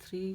3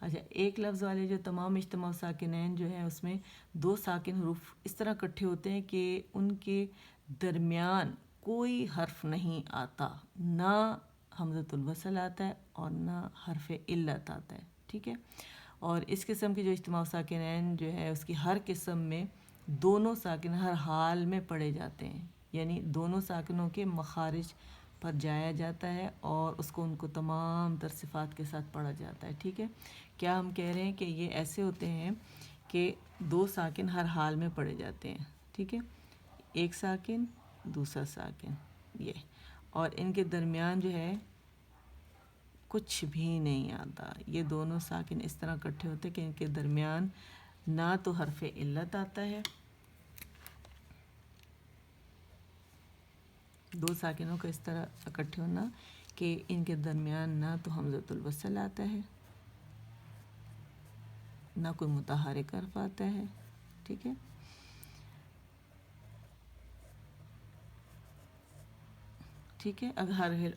اچھا، ایک لفظ والے جو تمام اجتماع ساکنین جو ہیں اس میں دو ساکن حروف اس طرح اکٹھے ہوتے ہیں کہ ان کے درمیان کوئی حرف نہیں آتا، نہ حمزۃ الوصل آتا ہے اور نہ حرف علت آتا ہے، ٹھیک ہے. اور اس قسم کے جو اجتماع ساکنین جو ہے اس کی ہر قسم میں دونوں ساکن ہر حال میں پڑھے جاتے ہیں، یعنی دونوں ساکنوں کے مخارج پر جایا جاتا ہے اور اس کو ان کو تمام تر صفات کے ساتھ پڑھا جاتا ہے، ٹھیک ہے. کیا ہم کہہ رہے ہیں کہ یہ ایسے ہوتے ہیں کہ دو ساکن ہر حال میں پڑھے جاتے ہیں، ٹھیک ہے، ایک ساکن دوسرا ساکن یہ، اور ان کے درمیان جو ہے کچھ بھی نہیں آتا. یہ دونوں ساکن اس طرح اکٹھے ہوتے ہیں کہ ان کے درمیان نہ تو حرف علت آتا ہے، دو ساکنوں کا اس طرح اکٹھے ہونا کہ ان کے درمیان نہ تو حمزۃ الوصل آتا ہے نہ کوئی متحرک حرف آتا ہے، ٹھیک ہے. ٹھیک ہے، اگر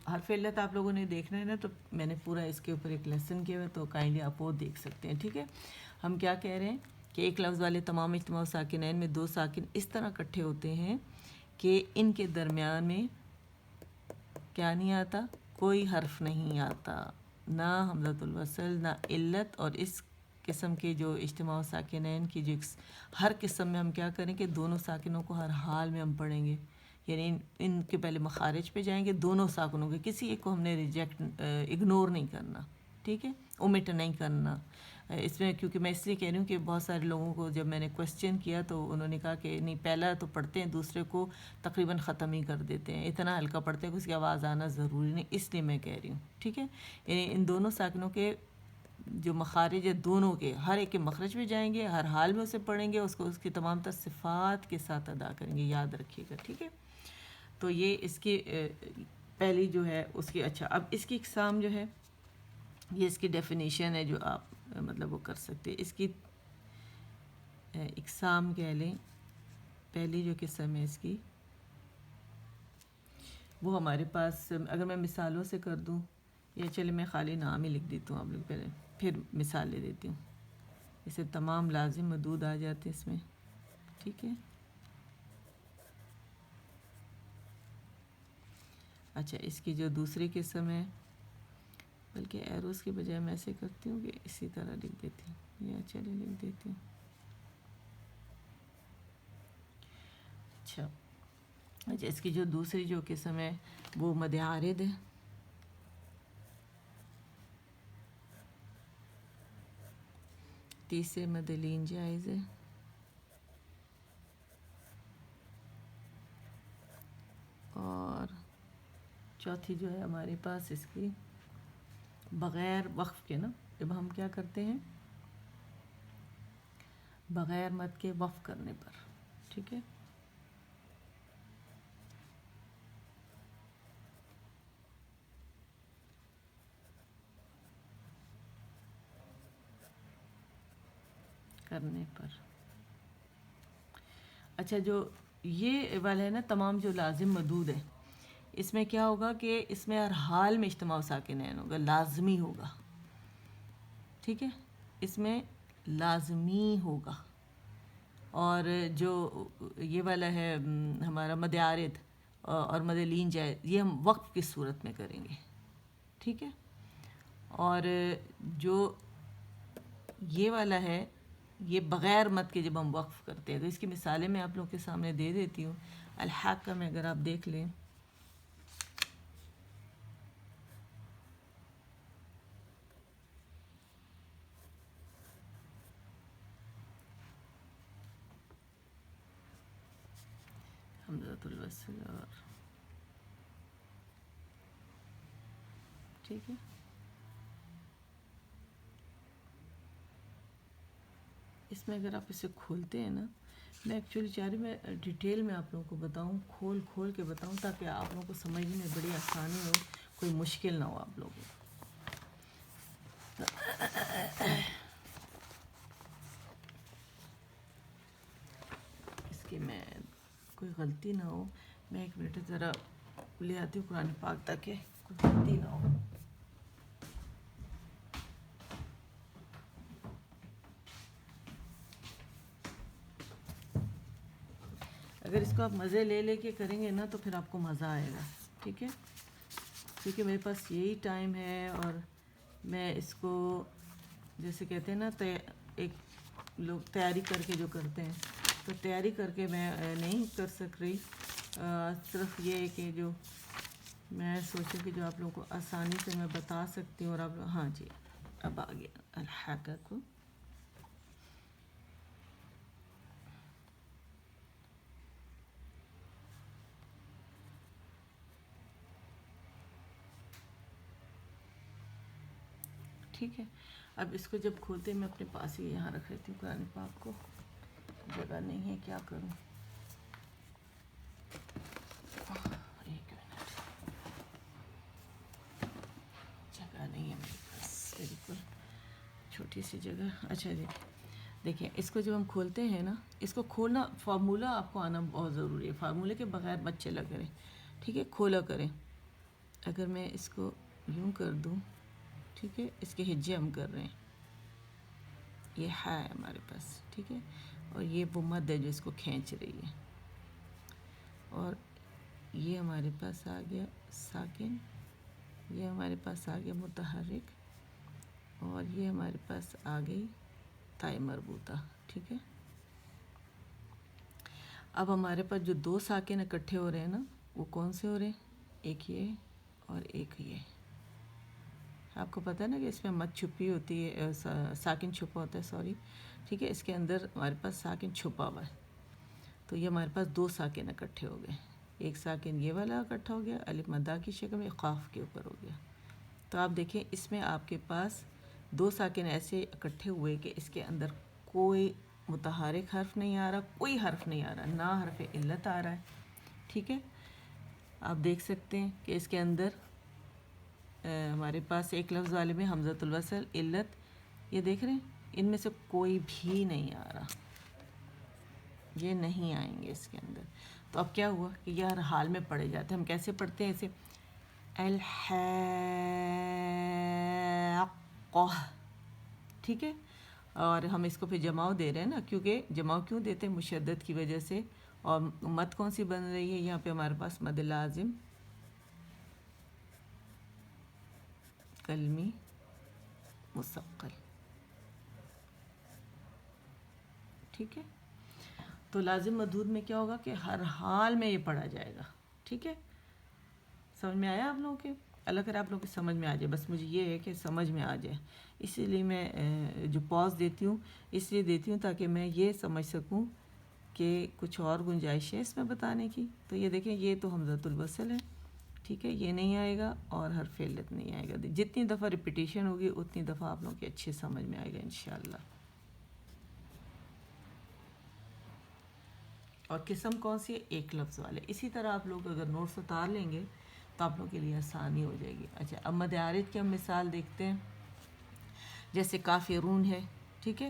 حرف علت آپ لوگوں نے دیکھنا ہے نا تو میں نے پورا اس کے اوپر ایک لیسن کیا ہوا ہے، تو کائنڈلی آپ وہ دیکھ سکتے ہیں، ٹھیک ہے. ہم کیا کہہ رہے ہیں کہ ایک لفظ والے تمام اجتماع ساکنین میں دو ساکن اس طرح اکٹھے ہوتے ہیں کہ ان کے درمیان میں کیا نہیں آتا، کوئی حرف نہیں آتا، نہ حمزۃ الوصل نہ علت. اور اس قسم کے جو اجتماع ساکنین کی جو ہر قسم میں ہم کیا کریں کہ دونوں ساکنوں کو ہر حال میں ہم پڑھیں گے، یعنی ان کے پہلے مخارج پہ جائیں گے دونوں ساکنوں کے، کسی ایک کو ہم نے اگنور نہیں کرنا، ٹھیک ہے، اومٹ نہیں کرنا. اس میں کیونکہ میں اس لیے کہہ رہی ہوں کہ بہت سارے لوگوں کو جب میں نے کویسچن کیا تو انہوں نے کہا کہ نہیں پہلا تو پڑھتے ہیں دوسرے کو تقریباً ختم ہی کر دیتے ہیں، اتنا ہلکا پڑھتے ہیں کہ اس کی آواز آنا ضروری نہیں، اس لیے میں کہہ رہی ہوں، ٹھیک ہے. یعنی ان دونوں ساکنوں کے جو مخارج ہے دونوں کے ہر ایک کے مخرج میں جائیں گے، ہر حال میں اسے پڑھیں گے، اس کو اس کی تمام تر صفات کے ساتھ ادا کریں گے، یاد رکھیے گا، ٹھیک ہے. تو یہ اس کی پہلی جو ہے اس کی. اچھا، اب اس کی اقسام جو ہے یہ اس کی ڈیفینیشن ہے جو آپ مطلب وہ کر سکتے ہیں. اس کی اقسام کہہ لیں، پہلی جو قسم ہے اس کی وہ ہمارے پاس اگر میں مثالوں سے کر دوں، یا چلے میں خالی نام ہی لکھ دیتا ہوں، آپ لوگ پہلے پھر مثال لے دیتی ہوں، اسے تمام لازم مدود آ جاتے اس میں، ٹھیک ہے. اچھا، اس کی جو دوسری قسم ہے، بلکہ ایروز کے بجائے میں ایسے کرتی ہوں کہ اسی طرح لکھ دیتی ہوں، یا چلے لکھ دیتی ہوں. اچھا، اس کی جو دوسری جو قسم ہے وہ مد عارض ہے. تیسرے مد لین جائز ہے. اور چوتھی جو ہے ہمارے پاس اس کی بغیر وقف کے، نا جب ہم کیا کرتے ہیں بغیر مد کے وقف کرنے پر، ٹھیک ہے. کرنے پر. اچھا، جو یہ والا ہے نا تمام جو لازم مدود ہے، اس میں کیا ہوگا کہ اس میں ہر حال میں اجتماع ساکنین ہوگا، لازمی ہوگا، ٹھیک ہے، اس میں لازمی ہوگا. اور جو یہ والا ہے ہمارا مد عارض اور مد لین جائز، یہ ہم وقف کی صورت میں کریں گے، ٹھیک ہے. اور جو یہ والا ہے یہ بغیر مد کے جب ہم وقف کرتے ہیں، تو اس کی مثالیں میں آپ لوگوں کے سامنے دے دیتی ہوں. الحاقہ میں اگر آپ دیکھ لیں، حمزۃ الوصل اور ٹھیک ہے، اس میں اگر آپ اسے کھولتے ہیں نا، میں ایکچولی چاہ رہی میں ڈیٹیل میں آپ لوگوں کو بتاؤں، کھول کے بتاؤں تاکہ آپ لوگوں کو سمجھنے میں بڑی آسانی ہو، کوئی مشکل نہ ہو آپ لوگوں کو. اس کی میں کوئی غلطی نہ ہو، میں ایک منٹ ذرا لے آتی ہوں قرآن پاک تاکہ کوئی غلطی نہ ہو. اگر اس کو آپ مزے لے لے کے کریں گے نا تو پھر آپ کو مزہ آئے گا، ٹھیک ہے؟ کیونکہ میرے پاس یہی ٹائم ہے اور میں اس کو جیسے کہتے ہیں نا ایک لوگ تیاری کر کے جو کرتے ہیں، تو تیاری کر کے میں نہیں کر سک رہی، صرف یہ ہے کہ جو میں سوچوں کہ جو آپ لوگوں کو آسانی سے میں بتا سکتی ہوں اور آپ ہاں جی اب آ گیا الحاقہ کو. ٹھیک ہے، اب اس کو جب کھولتے ہیں میں اپنے پاس ہی یہاں رکھ لیتی ہوں قرآن پاک کو، جگہ نہیں ہے کیا کروں. ایک منٹ، جگہ نہیں ہے میرے پاس، بالکل چھوٹی سی جگہ. اچھا جی دیکھیں اس کو جب ہم کھولتے ہیں نا، اس کو کھولنا فارمولہ آپ کو آنا بہت ضروری ہے، فارمولے کے بغیر مت چلا کریں، ٹھیک ہے؟ کھولا کریں. اگر میں اس کو یوں کر دوں، ٹھیک ہے، اس کے ہجے ہم کر رہے ہیں، یہ ہے ہمارے پاس، ٹھیک ہے، اور یہ وہ مد ہے جو اس کو کھینچ رہی ہے، اور یہ ہمارے پاس آ گیا ساکن، یہ ہمارے پاس آ گیا متحرک، اور یہ ہمارے پاس آ گئی تائے مربوطہ، ٹھیک ہے. اب ہمارے پاس جو دو ساکن اکٹھے ہو رہے ہیں نا، وہ کون سے ہو رہے ہیں؟ ایک یہ اور ایک یہ. آپ کو پتہ ہے نا کہ اس میں مد چھپی ہوتی ہے، ساکن چھپا ہوتا ہے، سوری، ٹھیک ہے. اس کے اندر ہمارے پاس ساکن چھپا ہوا ہے، تو یہ ہمارے پاس دو ساکن اکٹھے ہو گئے. ایک ساکن یہ والا اکٹھا ہو گیا الف مدہ کی شکل میں، قاف کے اوپر ہو گیا. تو آپ دیکھیں اس میں آپ کے پاس دو ساکن ایسے اکٹھے ہوئے کہ اس کے اندر کوئی متحرک حرف نہیں آ رہا، کوئی حرف نہیں آ رہا، نہ حرف علت آ رہا ہے، ٹھیک ہے. آپ دیکھ سکتے ہیں کہ اس کے اندر ہمارے پاس ایک لفظ والے میں حمزۃ الوصل، علت، یہ دیکھ رہے ہیں، ان میں سے کوئی بھی نہیں آ رہا، یہ نہیں آئیں گے اس کے اندر. تو اب کیا ہوا کہ یہ ہر حال میں پڑھے جاتے ہیں. ہم کیسے پڑھتے ہیں؟ ایسے الحاقہ، ٹھیک ہے. اور ہم اس کو پھر جماؤ دے رہے ہیں نا، کیونکہ جماؤ کیوں دیتے ہیں؟ مشدد کی وجہ سے. اور مد کون سی بن رہی ہے یہاں پہ؟ ہمارے پاس مد لازم کلمی مثقل، ٹھیک ہے. تو لازم مدود میں کیا ہوگا کہ ہر حال میں یہ پڑھا جائے گا، ٹھیک ہے. سمجھ میں آیا آپ لوگوں کے؟ اللہ کرے آپ لوگوں کی سمجھ میں آ جائے، بس مجھے یہ ہے کہ سمجھ میں آ جائے. اسی لیے میں جو پاز دیتی ہوں اس لیے دیتی ہوں تاکہ میں یہ سمجھ سکوں کہ کچھ اور گنجائش ہے اس میں بتانے کی. تو یہ دیکھیں، یہ تو حمزۃ الوصل ہے، ٹھیک ہے، یہ نہیں آئے گا اور حرف علت نہیں آئے گا. جتنی دفعہ ریپیٹیشن ہوگی اتنی دفعہ آپ لوگوں کی اچھے سمجھ میں آئے گا انشاءاللہ. اور قسم کون سی ہے؟ ایک لفظ والے. اسی طرح آپ لوگ اگر نوٹس اتار لیں گے تو آپ لوگوں کے لیے آسانی ہو جائے گی. اچھا اب مد عارض کی ہم مثال دیکھتے ہیں. جیسے کافرون ہے، ٹھیک ہے،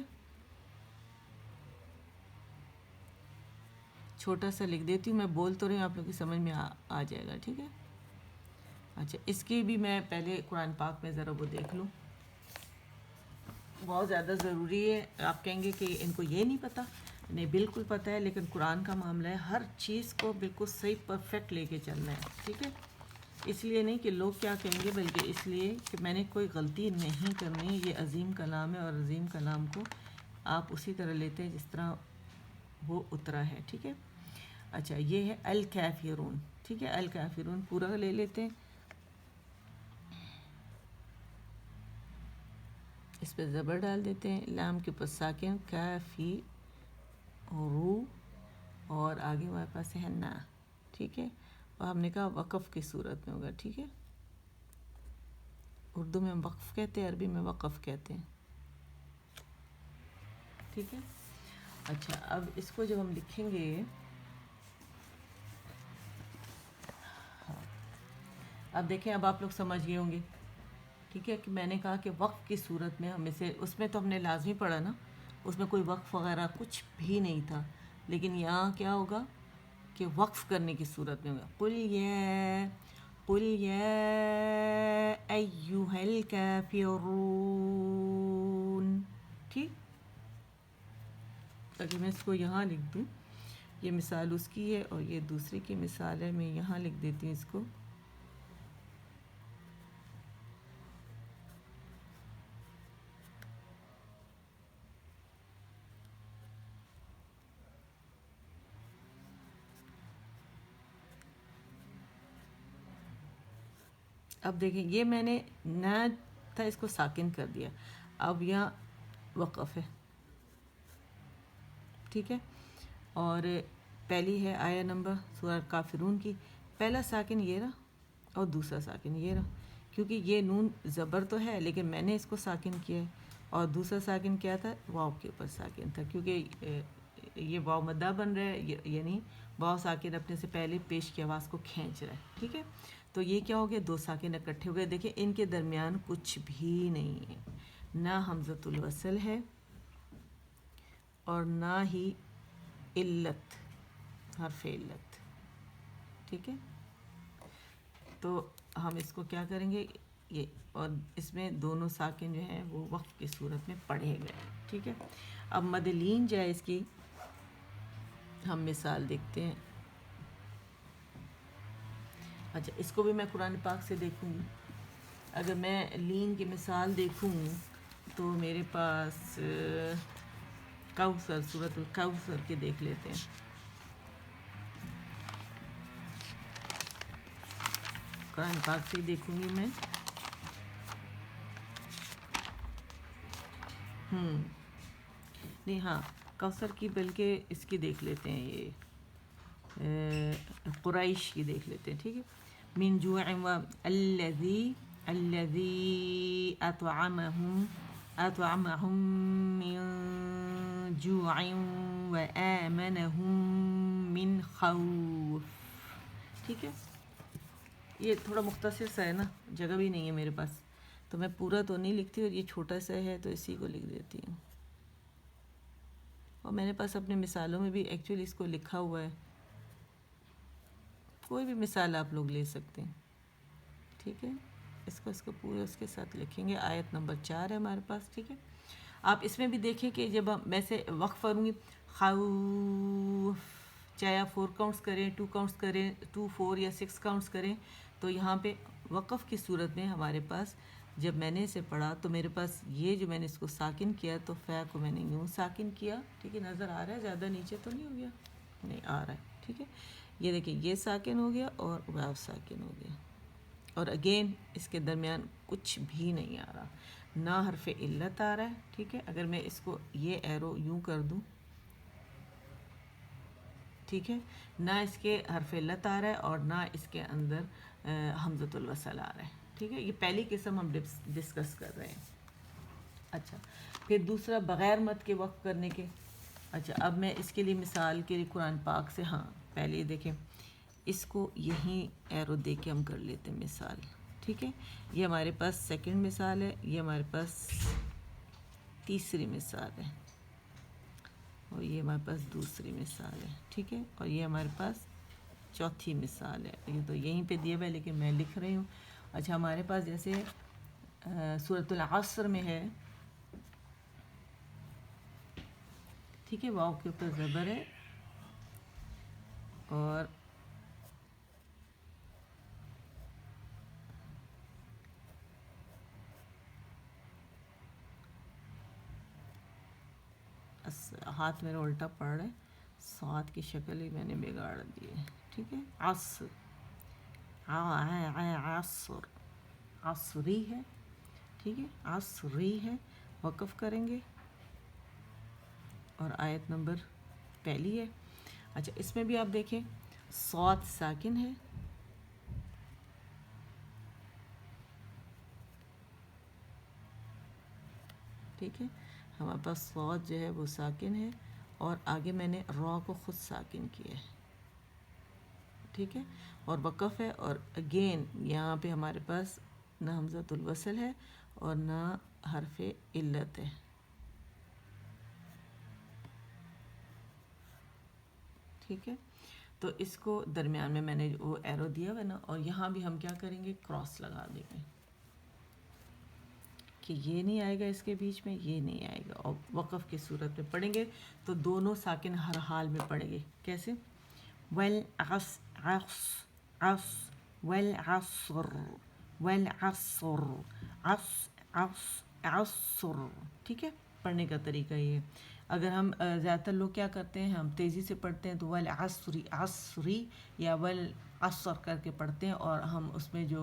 چھوٹا سا لکھ دیتی ہوں، میں بول تو رہی ہوں، آپ لوگوں کی سمجھ میں آ جائے گا، ٹھیک ہے. اچھا اس کی بھی میں پہلے قرآن پاک میں ذرا وہ دیکھ لوں، بہت زیادہ ضروری ہے. آپ کہیں گے کہ ان کو یہ نہیں پتہ، نہیں بالکل پتہ ہے، لیکن قرآن کا معاملہ ہے، ہر چیز کو بالکل صحیح پرفیکٹ لے کے چلنا ہے، ٹھیک ہے. اس لیے نہیں کہ لوگ کیا کہیں گے، بلکہ اس لیے کہ میں نے کوئی غلطی نہیں کرنی. یہ عظیم کلام ہے اور عظیم کلام کو آپ اسی طرح لیتے ہیں جس طرح وہ اترا ہے، ٹھیک ہے. اچھا یہ ہے الکافرون، ٹھیک ہے، الکافرون پورا لے لیتے ہیں. اس پہ زبر ڈال دیتے ہیں، لام کے اوپر ساکن، کافی رو، اور آگے ہمارے پاس ہے نا، ٹھیک ہے. اور ہم نے کہا وقف کی صورت میں ہوگا، ٹھیک ہے. اردو میں ہم وقف کہتے ہیں، عربی میں وقف کہتے ہیں، ٹھیک ہے. اچھا اب اس کو جب ہم لکھیں گے، اب دیکھیں اب آپ لوگ سمجھ گئے ہوں گے، ٹھیک ہے، کہ میں نے کہا کہ وقف کی صورت میں ہم اسے، اس میں تو ہم نے لازمی پڑھا نا، اس میں کوئی وقف وغیرہ کچھ بھی نہیں تھا. لیکن یہاں کیا ہوگا کہ وقف کرنے کی صورت میں ہوگا. قل یا ایھا الکافرون، ٹھیک. اگر میں اس کو یہاں لکھ دوں، یہ مثال اس کی ہے اور یہ دوسری کی مثال ہے. میں یہاں لکھ دیتی ہوں اس کو. اب دیکھیں یہ میں نے نہ تھا اس کو ساکن کر دیا. اب یہاں وقف ہے, ٹھیک ہے. اور پہلی ہے آیہ نمبر سورہ کافرون کی, پہلا ساکن یہ رہا اور دوسرا ساکن یہ رہا, کیونکہ یہ نون زبر تو ہے لیکن میں نے اس کو ساکن کیا ہے. اور دوسرا ساکن کیا تھا؟ واو کے اوپر ساکن تھا, کیونکہ یہ واو مدہ بن رہا ہے, یعنی واو ساکن اپنے سے پہلے پیش کی آواز کو کھینچ رہا ہے, ٹھیک ہے. تو یہ کیا ہو گیا؟ دو ساکن اکٹھے ہو گئے. دیکھیں ان کے درمیان کچھ بھی نہیں ہے, نہ حمزۃ الوصل ہے اور نہ ہی علت, حرف علت, ٹھیک ہے. تو ہم اس کو کیا کریں گے, یہ اور اس میں دونوں ساکن جو ہیں وہ وقف کی صورت میں پڑھے گئے, ٹھیک ہے. اب مد لین جو ہے اس کی ہم مثال دیکھتے ہیں. اچھا اس کو بھی میں قرآن پاک سے دیکھوں گی. اگر میں لین کی مثال دیکھوں تو میرے پاس کوثر, سورۃ الکوثر کے دیکھ لیتے ہیں. قرآن پاک سے دیکھوں گی میں. نہیں ہاں کوثر کی, بلکہ اس کی دیکھ لیتے ہیں, یہ قریش کی دیکھ لیتے ہیں, ٹھیک ہے. من جوع و الذی اطعمهم من جوع و آمنهم من خوف, ٹھیک ہے. یہ تھوڑا مختصر سا ہے نا, جگہ بھی نہیں ہے میرے پاس, تو میں پورا تو نہیں لکھتی, اور یہ چھوٹا سا ہے تو اسی کو لکھ دیتی ہوں. اور میرے پاس اپنے مثالوں میں بھی ایکچولی اس کو لکھا ہوا ہے, کوئی بھی مثال آپ لوگ لے سکتے ہیں, ٹھیک ہے. اس کو پورے اس کے ساتھ لکھیں گے. آیت نمبر 4 ہے ہمارے پاس, ٹھیک ہے. آپ اس میں بھی دیکھیں کہ جب میں سے وقف کروں گی, خوف, چاہے آپ 4 کاؤنٹس کریں, 2 کاؤنٹس کریں, 2 4 یا 6 کاؤنٹس کریں, تو یہاں پہ وقف کی صورت میں ہمارے پاس جب میں نے اسے پڑھا تو میرے پاس یہ جو میں نے اس کو ساکن کیا, تو فے کو میں نے یوں ساکن کیا, ٹھیک ہے. نظر آ رہا ہے؟ زیادہ نیچے تو نہیں ہو گیا؟ نہیں آ رہا ہے, ٹھیک ہے. یہ دیکھیں یہ ساکن ہو گیا اور واو ساکن ہو گیا, اور اگین اس کے درمیان کچھ بھی نہیں آ رہا, نہ حرف علت آ رہا ہے, ٹھیک ہے. اگر میں اس کو یہ ایرو یوں کر دوں, ٹھیک ہے, نہ اس کے حرف علت آ رہا ہے اور نہ اس کے اندر حمزۃ الوصل آ رہا ہے, ٹھیک ہے. یہ پہلی قسم ہم ڈسکس کر رہے ہیں. اچھا پھر دوسرا بغیر مد کے وقف کرنے کے. اچھا اب میں اس کے لیے مثال کے لیے قرآن پاک سے, ہاں پہلے دیکھیں اس کو یہیں ایرو دے کے ہم کر لیتے ہیں مثال, ٹھیک ہے. یہ ہمارے پاس سیکنڈ مثال ہے, یہ ہمارے پاس تیسری مثال ہے, اور یہ ہمارے پاس دوسری مثال ہے, ٹھیک ہے. اور یہ ہمارے پاس چوتھی مثال ہے. یہ تو یہیں پہ دیے ہوئے ہے لیکن میں لکھ رہی ہوں. اچھا ہمارے پاس جیسے سورۃ العصر میں ہے, ٹھیک ہے, واو کے اوپر زبر ہے اور ہاتھ میرا الٹا پڑ رہا ہے, سات کی شکل ہی میں نے بگاڑ دی ہے, ٹھیک ہے. عصر, عصر, عصری ہے, ٹھیک ہے, عصری ہے. وقف کریں گے اور آیت نمبر پہلی ہے. اچھا اس میں بھی آپ دیکھیں صاد ساکن ہے, ٹھیک ہے. ہمارے پاس صاد جو ہے وہ ساکن ہے, اور آگے میں نے را کو خود ساکن کیا ہے, ٹھیک ہے, اور وقف ہے. اور اگین یہاں پہ ہمارے پاس نہ حمزۃ الوصل ہے اور نہ حرف علت ہے, ٹھیک ہے. تو اس کو درمیان میں میں نے وہ ایرو دیا ہوا ہے نا, اور یہاں بھی ہم کیا کریں گے, کراس لگا دیں گے. کہ یہ نہیں آئے گا اس کے بیچ میں، یہ نہیں آئے گا، اور وقف کی صورت میں پڑھیں گے تو دونوں ساکن ہر حال میں پڑھیں گے. کیسے؟ والعصر والعصر والعصر عصر. ٹھیک ہے، پڑھنے کا طریقہ یہ ہے. اگر ہم زیادہ تر لوگ کیا کرتے ہیں، ہم تیزی سے پڑھتے ہیں تو والعصری عصری یا والعصر کر کے پڑھتے ہیں، اور ہم اس میں جو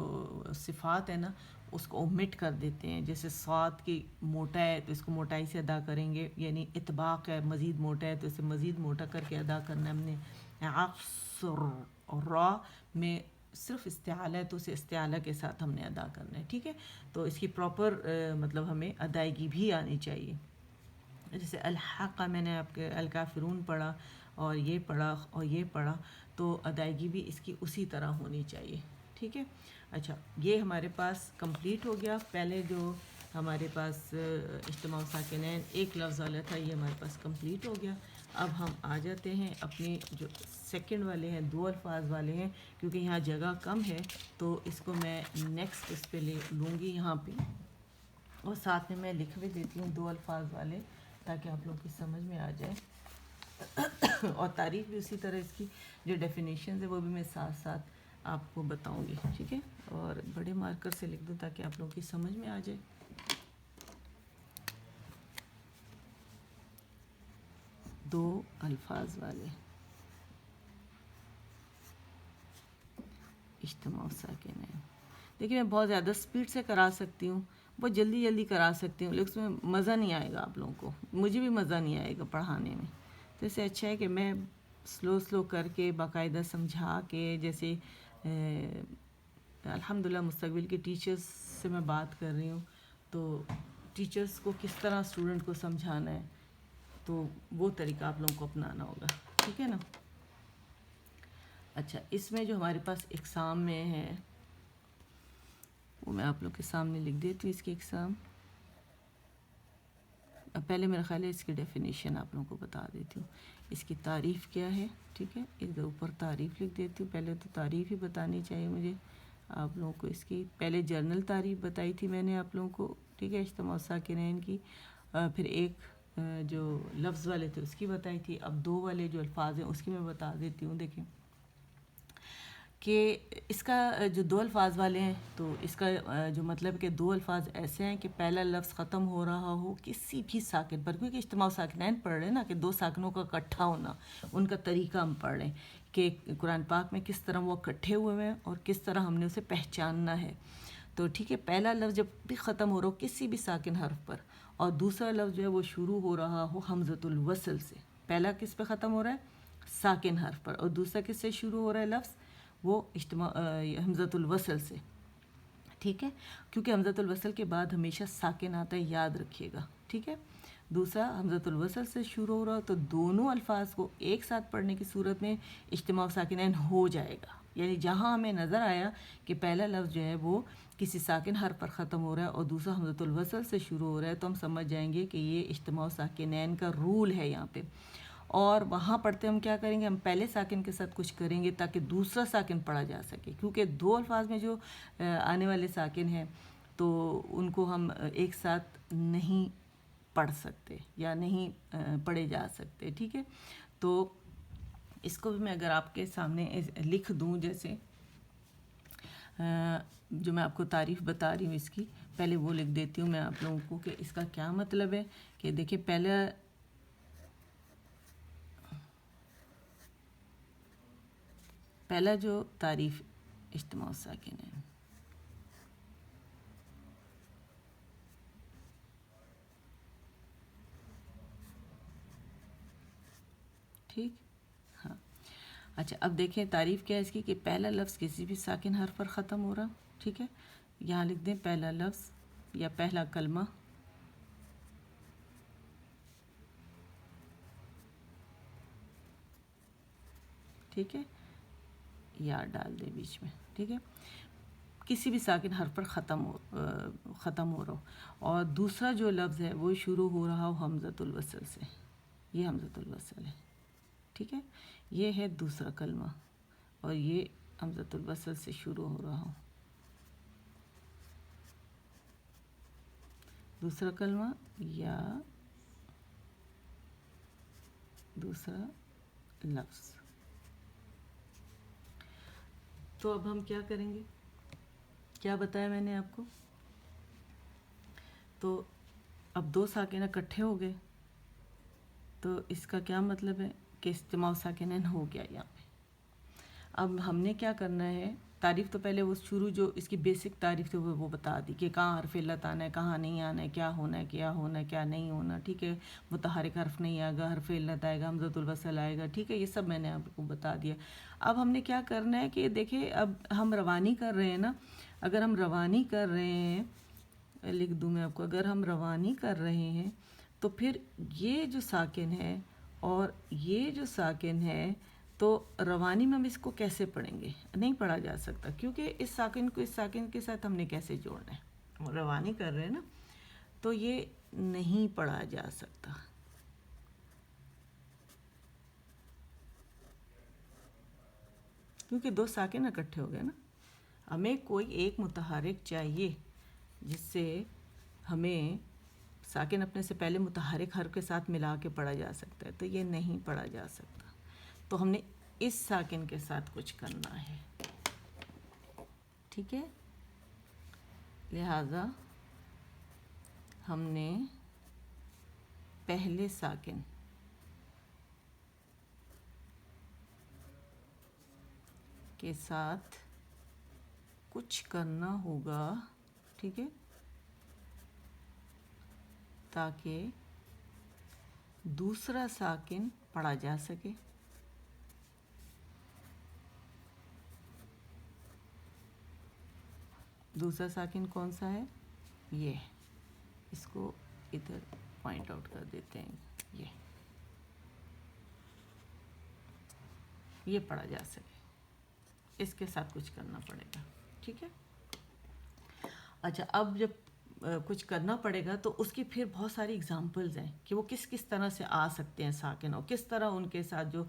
صفات ہیں نا اس کو اومٹ کر دیتے ہیں. جیسے صاد کی موٹا ہے تو اس کو موٹائی سے ادا کریں گے، یعنی اطباق ہے مزید موٹا ہے تو اسے مزید موٹا کر کے ادا کرنا ہے ہم نے. عصر، اور را میں صرف استعالہ ہے تو اسے استعالہ کے ساتھ ہم نے ادا کرنا ہے. ٹھیک ہے، تو اس کی پراپر مطلب ہمیں ادائیگی بھی آنی چاہیے. جیسے الحق میں نے آپ کے الکافرون پڑھا اور یہ پڑھا اور یہ پڑھا، تو ادائیگی بھی اس کی اسی طرح ہونی چاہیے. ٹھیک ہے، اچھا یہ ہمارے پاس کمپلیٹ ہو گیا. پہلے جو ہمارے پاس اجتماع ساکنین ایک لفظ والا تھا یہ ہمارے پاس کمپلیٹ ہو گیا. اب ہم آ جاتے ہیں اپنے جو سیکنڈ والے ہیں، دو الفاظ والے ہیں، کیونکہ یہاں جگہ کم ہے تو اس کو میں نیکسٹ اس پہ لے لوں گی یہاں پہ، اور ساتھ میں میں لکھ بھی دیتی ہوں دو الفاظ والے تاکہ آپ لوگ کی سمجھ میں آ جائے. اور تعریف بھی اسی طرح اس کی جو ڈیفینیشنز ہے وہ بھی میں ساتھ ساتھ آپ کو بتاؤں گی. ٹھیک ہے، اور بڑے مارکر سے لکھ دوں تاکہ آپ لوگوں کی سمجھ میں آ جائے. دو الفاظ والے اجتماع ساکنین. دیکھیں میں بہت زیادہ سپیڈ سے کرا سکتی ہوں، بہت جلدی جلدی کرا سکتی ہوں، لیکن اس میں مزہ نہیں آئے گا آپ لوگوں کو، مجھے بھی مزہ نہیں آئے گا پڑھانے میں. تو اس سے اچھا ہے کہ میں سلو کر کے باقاعدہ سمجھا کے، جیسے الحمدللہ مستقبل کے ٹیچرز سے میں بات کر رہی ہوں تو ٹیچرز کو کس طرح اسٹوڈنٹ کو سمجھانا ہے تو وہ طریقہ آپ لوگوں کو اپنانا ہوگا. ٹھیک ہے نا. اچھا اس میں جو ہمارے پاس اقسام میں ہے وہ میں آپ لوگ کے سامنے لکھ دیتی ہوں. اس کی اقسام اب پہلے میرا خیال ہے اس کی ڈیفینیشن آپ لوگوں کو بتا دیتی ہوں. اس کی تعریف کیا ہے؟ ٹھیک ہے، ادھر اوپر تعریف لکھ دیتی ہوں. پہلے تو تعریف ہی بتانی چاہیے مجھے آپ لوگوں کو. اس کی پہلے جرنل تعریف بتائی تھی میں نے آپ لوگوں کو. ٹھیک ہے، اجتماع ساکنین کی. پھر ایک جو لفظ والے تھے اس کی بتائی تھی. اب دو والے جو الفاظ ہیں اس کی میں بتا دیتی ہوں. دیکھیں کہ اس کا جو دو الفاظ والے ہیں تو اس کا جو مطلب کہ دو الفاظ ایسے ہیں کہ پہلا لفظ ختم ہو رہا ہو کسی بھی ساکن پر، کیونکہ اجتماع ساکنین پڑھ رہے ہیں نا کہ دو ساکنوں کا اکٹھا ہونا، ان کا طریقہ ہم پڑھ رہے ہیں کہ قرآن پاک میں کس طرح وہ اکٹھے ہوئے ہیں اور کس طرح ہم نے اسے پہچاننا ہے. تو ٹھیک ہے، پہلا لفظ جب بھی ختم ہو رہا ہو کسی بھی ساکن حرف پر، اور دوسرا لفظ جو ہے وہ شروع ہو رہا ہو حمزۃ الوصل سے. پہلا کس پہ ختم ہو رہا ہے؟ ساکن حرف پر. اور دوسرا کس سے شروع ہو رہا ہے لفظ؟ وہ اجتماع حمزۃ الوصل سے. ٹھیک ہے، کیونکہ حمزۃ الوصل کے بعد ہمیشہ ساکن آتا ہے، یاد رکھیے گا. ٹھیک ہے، دوسرا حمزۃ الوصل سے شروع ہو رہا ہو تو دونوں الفاظ کو ایک ساتھ پڑھنے کی صورت میں اجتماع ساکنین ہو جائے گا. یعنی جہاں ہمیں نظر آیا کہ پہلا لفظ جو ہے وہ کسی ساکن حرف پر ختم ہو رہا ہے اور دوسرا حمزۃ الوصل سے شروع ہو رہا ہے تو ہم سمجھ جائیں گے کہ یہ اجتماع ساکنین کا رول ہے یہاں پہ. اور وہاں پڑھتے ہم کیا کریں گے؟ ہم پہلے ساکن کے ساتھ کچھ کریں گے تاکہ دوسرا ساکن پڑھا جا سکے، کیونکہ دو الفاظ میں جو آنے والے ساکن ہیں تو ان کو ہم ایک ساتھ نہیں پڑھ سکتے یا نہیں پڑھے جا سکتے. ٹھیک ہے، تو اس کو بھی میں اگر آپ کے سامنے لکھ دوں، جیسے جو میں آپ کو تعریف بتا رہی ہوں اس کی، پہلے وہ لکھ دیتی ہوں میں آپ لوگوں کو کہ اس کا کیا مطلب ہے. کہ دیکھیں پہلا جو تعریف اجتماع ساکن ہے، ٹھیک. ہاں اچھا اب دیکھیں تعریف کیا ہے اس کی کہ پہلا لفظ کسی بھی ساکن حرف پر ختم ہو رہا. ٹھیک ہے، یہاں لکھ دیں پہلا لفظ یا پہلا کلمہ ٹھیک ہے، یا ڈال دیں بیچ میں. ٹھیک ہے، کسی بھی ساکن حرف پر ختم ہو رہا ہو اور دوسرا جو لفظ ہے وہ شروع ہو رہا ہو حمزۃ الوصل سے. یہ حمزۃ الوصل ہے. ٹھیک ہے، یہ ہے دوسرا کلمہ اور یہ حمزۃ الوصل سے شروع ہو رہا ہو. دوسرا کلمہ یا دوسرا لفظ. تو اب ہم کیا کریں گے؟ کیا بتایا میں نے آپ کو؟ تو اب دو ساکن اکٹھے ہو گئے تو اس کا کیا مطلب ہے کہ اجتماع ساکنین ہو گیا یہاں پہ. اب ہم نے کیا کرنا ہے، تعریف تو پہلے وہ شروع جو اس کی بیسک تعریف تھی وہ بتا دی کہ کہاں حرف علت آنا ہے، کہاں نہیں آنا ہے، کیا ہونا ہے، کیا ہونا ہے، کیا نہیں ہونا. ٹھیک ہے، متحرک حرف نہیں آئے گا، حرف علت آئے گا، حمزۃ الوصل آئے گا. ٹھیک ہے، یہ سب میں نے آپ کو بتا دیا. اب ہم نے کیا کرنا ہے کہ دیکھیں اب ہم روانی کر رہے ہیں نا. اگر ہم روانی کر رہے ہیں، لکھ دوں میں آپ کو، اگر ہم روانی کر رہے ہیں تو پھر یہ جو ساکن ہے اور یہ جو ساکن ہے تو روانی میں ہم اس کو کیسے پڑھیں گے؟ نہیں پڑھا جا سکتا، کیونکہ اس ساکن کو اس ساکن کے ساتھ ہم نے کیسے جوڑنا ہے؟ روانی کر رہے ہیں نا، تو یہ نہیں پڑھا جا سکتا. کیونکہ دو ساکن اکٹھے ہو گئے نا. ہمیں کوئی ایک متحرک چاہیے جس سے ہمیں ساکن اپنے سے پہلے متحرک حرف کے ساتھ ملا کے پڑھا جا سکتا ہے، تو یہ نہیں پڑھا جا سکتا. تو ہم نے اس ساکن کے ساتھ کچھ کرنا ہے. ٹھیک ہے، لہذا ہم نے پہلے ساکن کے ساتھ کچھ کرنا ہوگا. ٹھیک ہے، تاکہ دوسرا ساکن پڑھا جا سکے. دوسرا ساکن کون سا ہے؟ یہ. اس کو ادھر پوائنٹ آؤٹ کر دیتے ہیں. یہ پڑھا جا سکے، اس کے ساتھ کچھ کرنا پڑے گا. ٹھیک ہے. اچھا، اب جب کچھ کرنا پڑے گا تو اس کی پھر بہت ساری اگزامپلز ہیں کہ وہ کس کس طرح سے آ سکتے ہیں ساکن، اور کس طرح ان کے ساتھ جو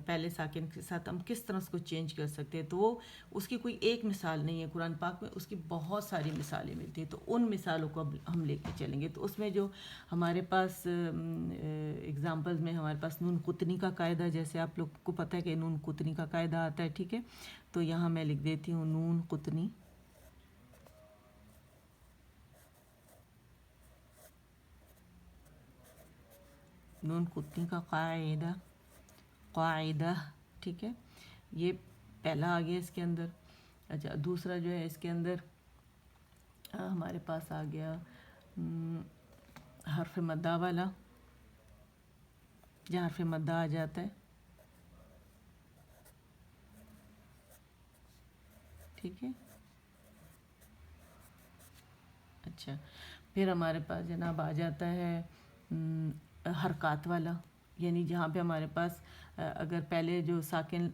پہلے ساکن کے ساتھ ہم کس طرح اس کو چینج کر سکتے ہیں. تو وہ اس کی کوئی ایک مثال نہیں ہے، قرآن پاک میں اس کی بہت ساری مثالیں ملتی ہیں. تو ان مثالوں کو اب ہم لے کے چلیں گے. تو اس میں جو ہمارے پاس اگزامپلز میں ہمارے پاس نون قطنی کا قاعدہ، جیسے آپ لوگ کو پتہ ہے کہ نون قطنی کا قاعدہ آتا ہے. ٹھیک ہے، تو یہاں میں لکھ دیتی ہوں نون قطنی. نون قطنی کا قاعدہ. ٹھیک ہے، یہ پہلا آ گیا اس کے اندر. اچھا، دوسرا جو ہے اس کے اندر ہمارے پاس آ گیا حرف مدہ والا، جہاں حرف مدہ آ جاتا ہے. ٹھیک ہے. اچھا، پھر ہمارے پاس جناب آ جاتا ہے حرکات والا، یعنی جہاں پہ ہمارے پاس اگر پہلے جو ساکن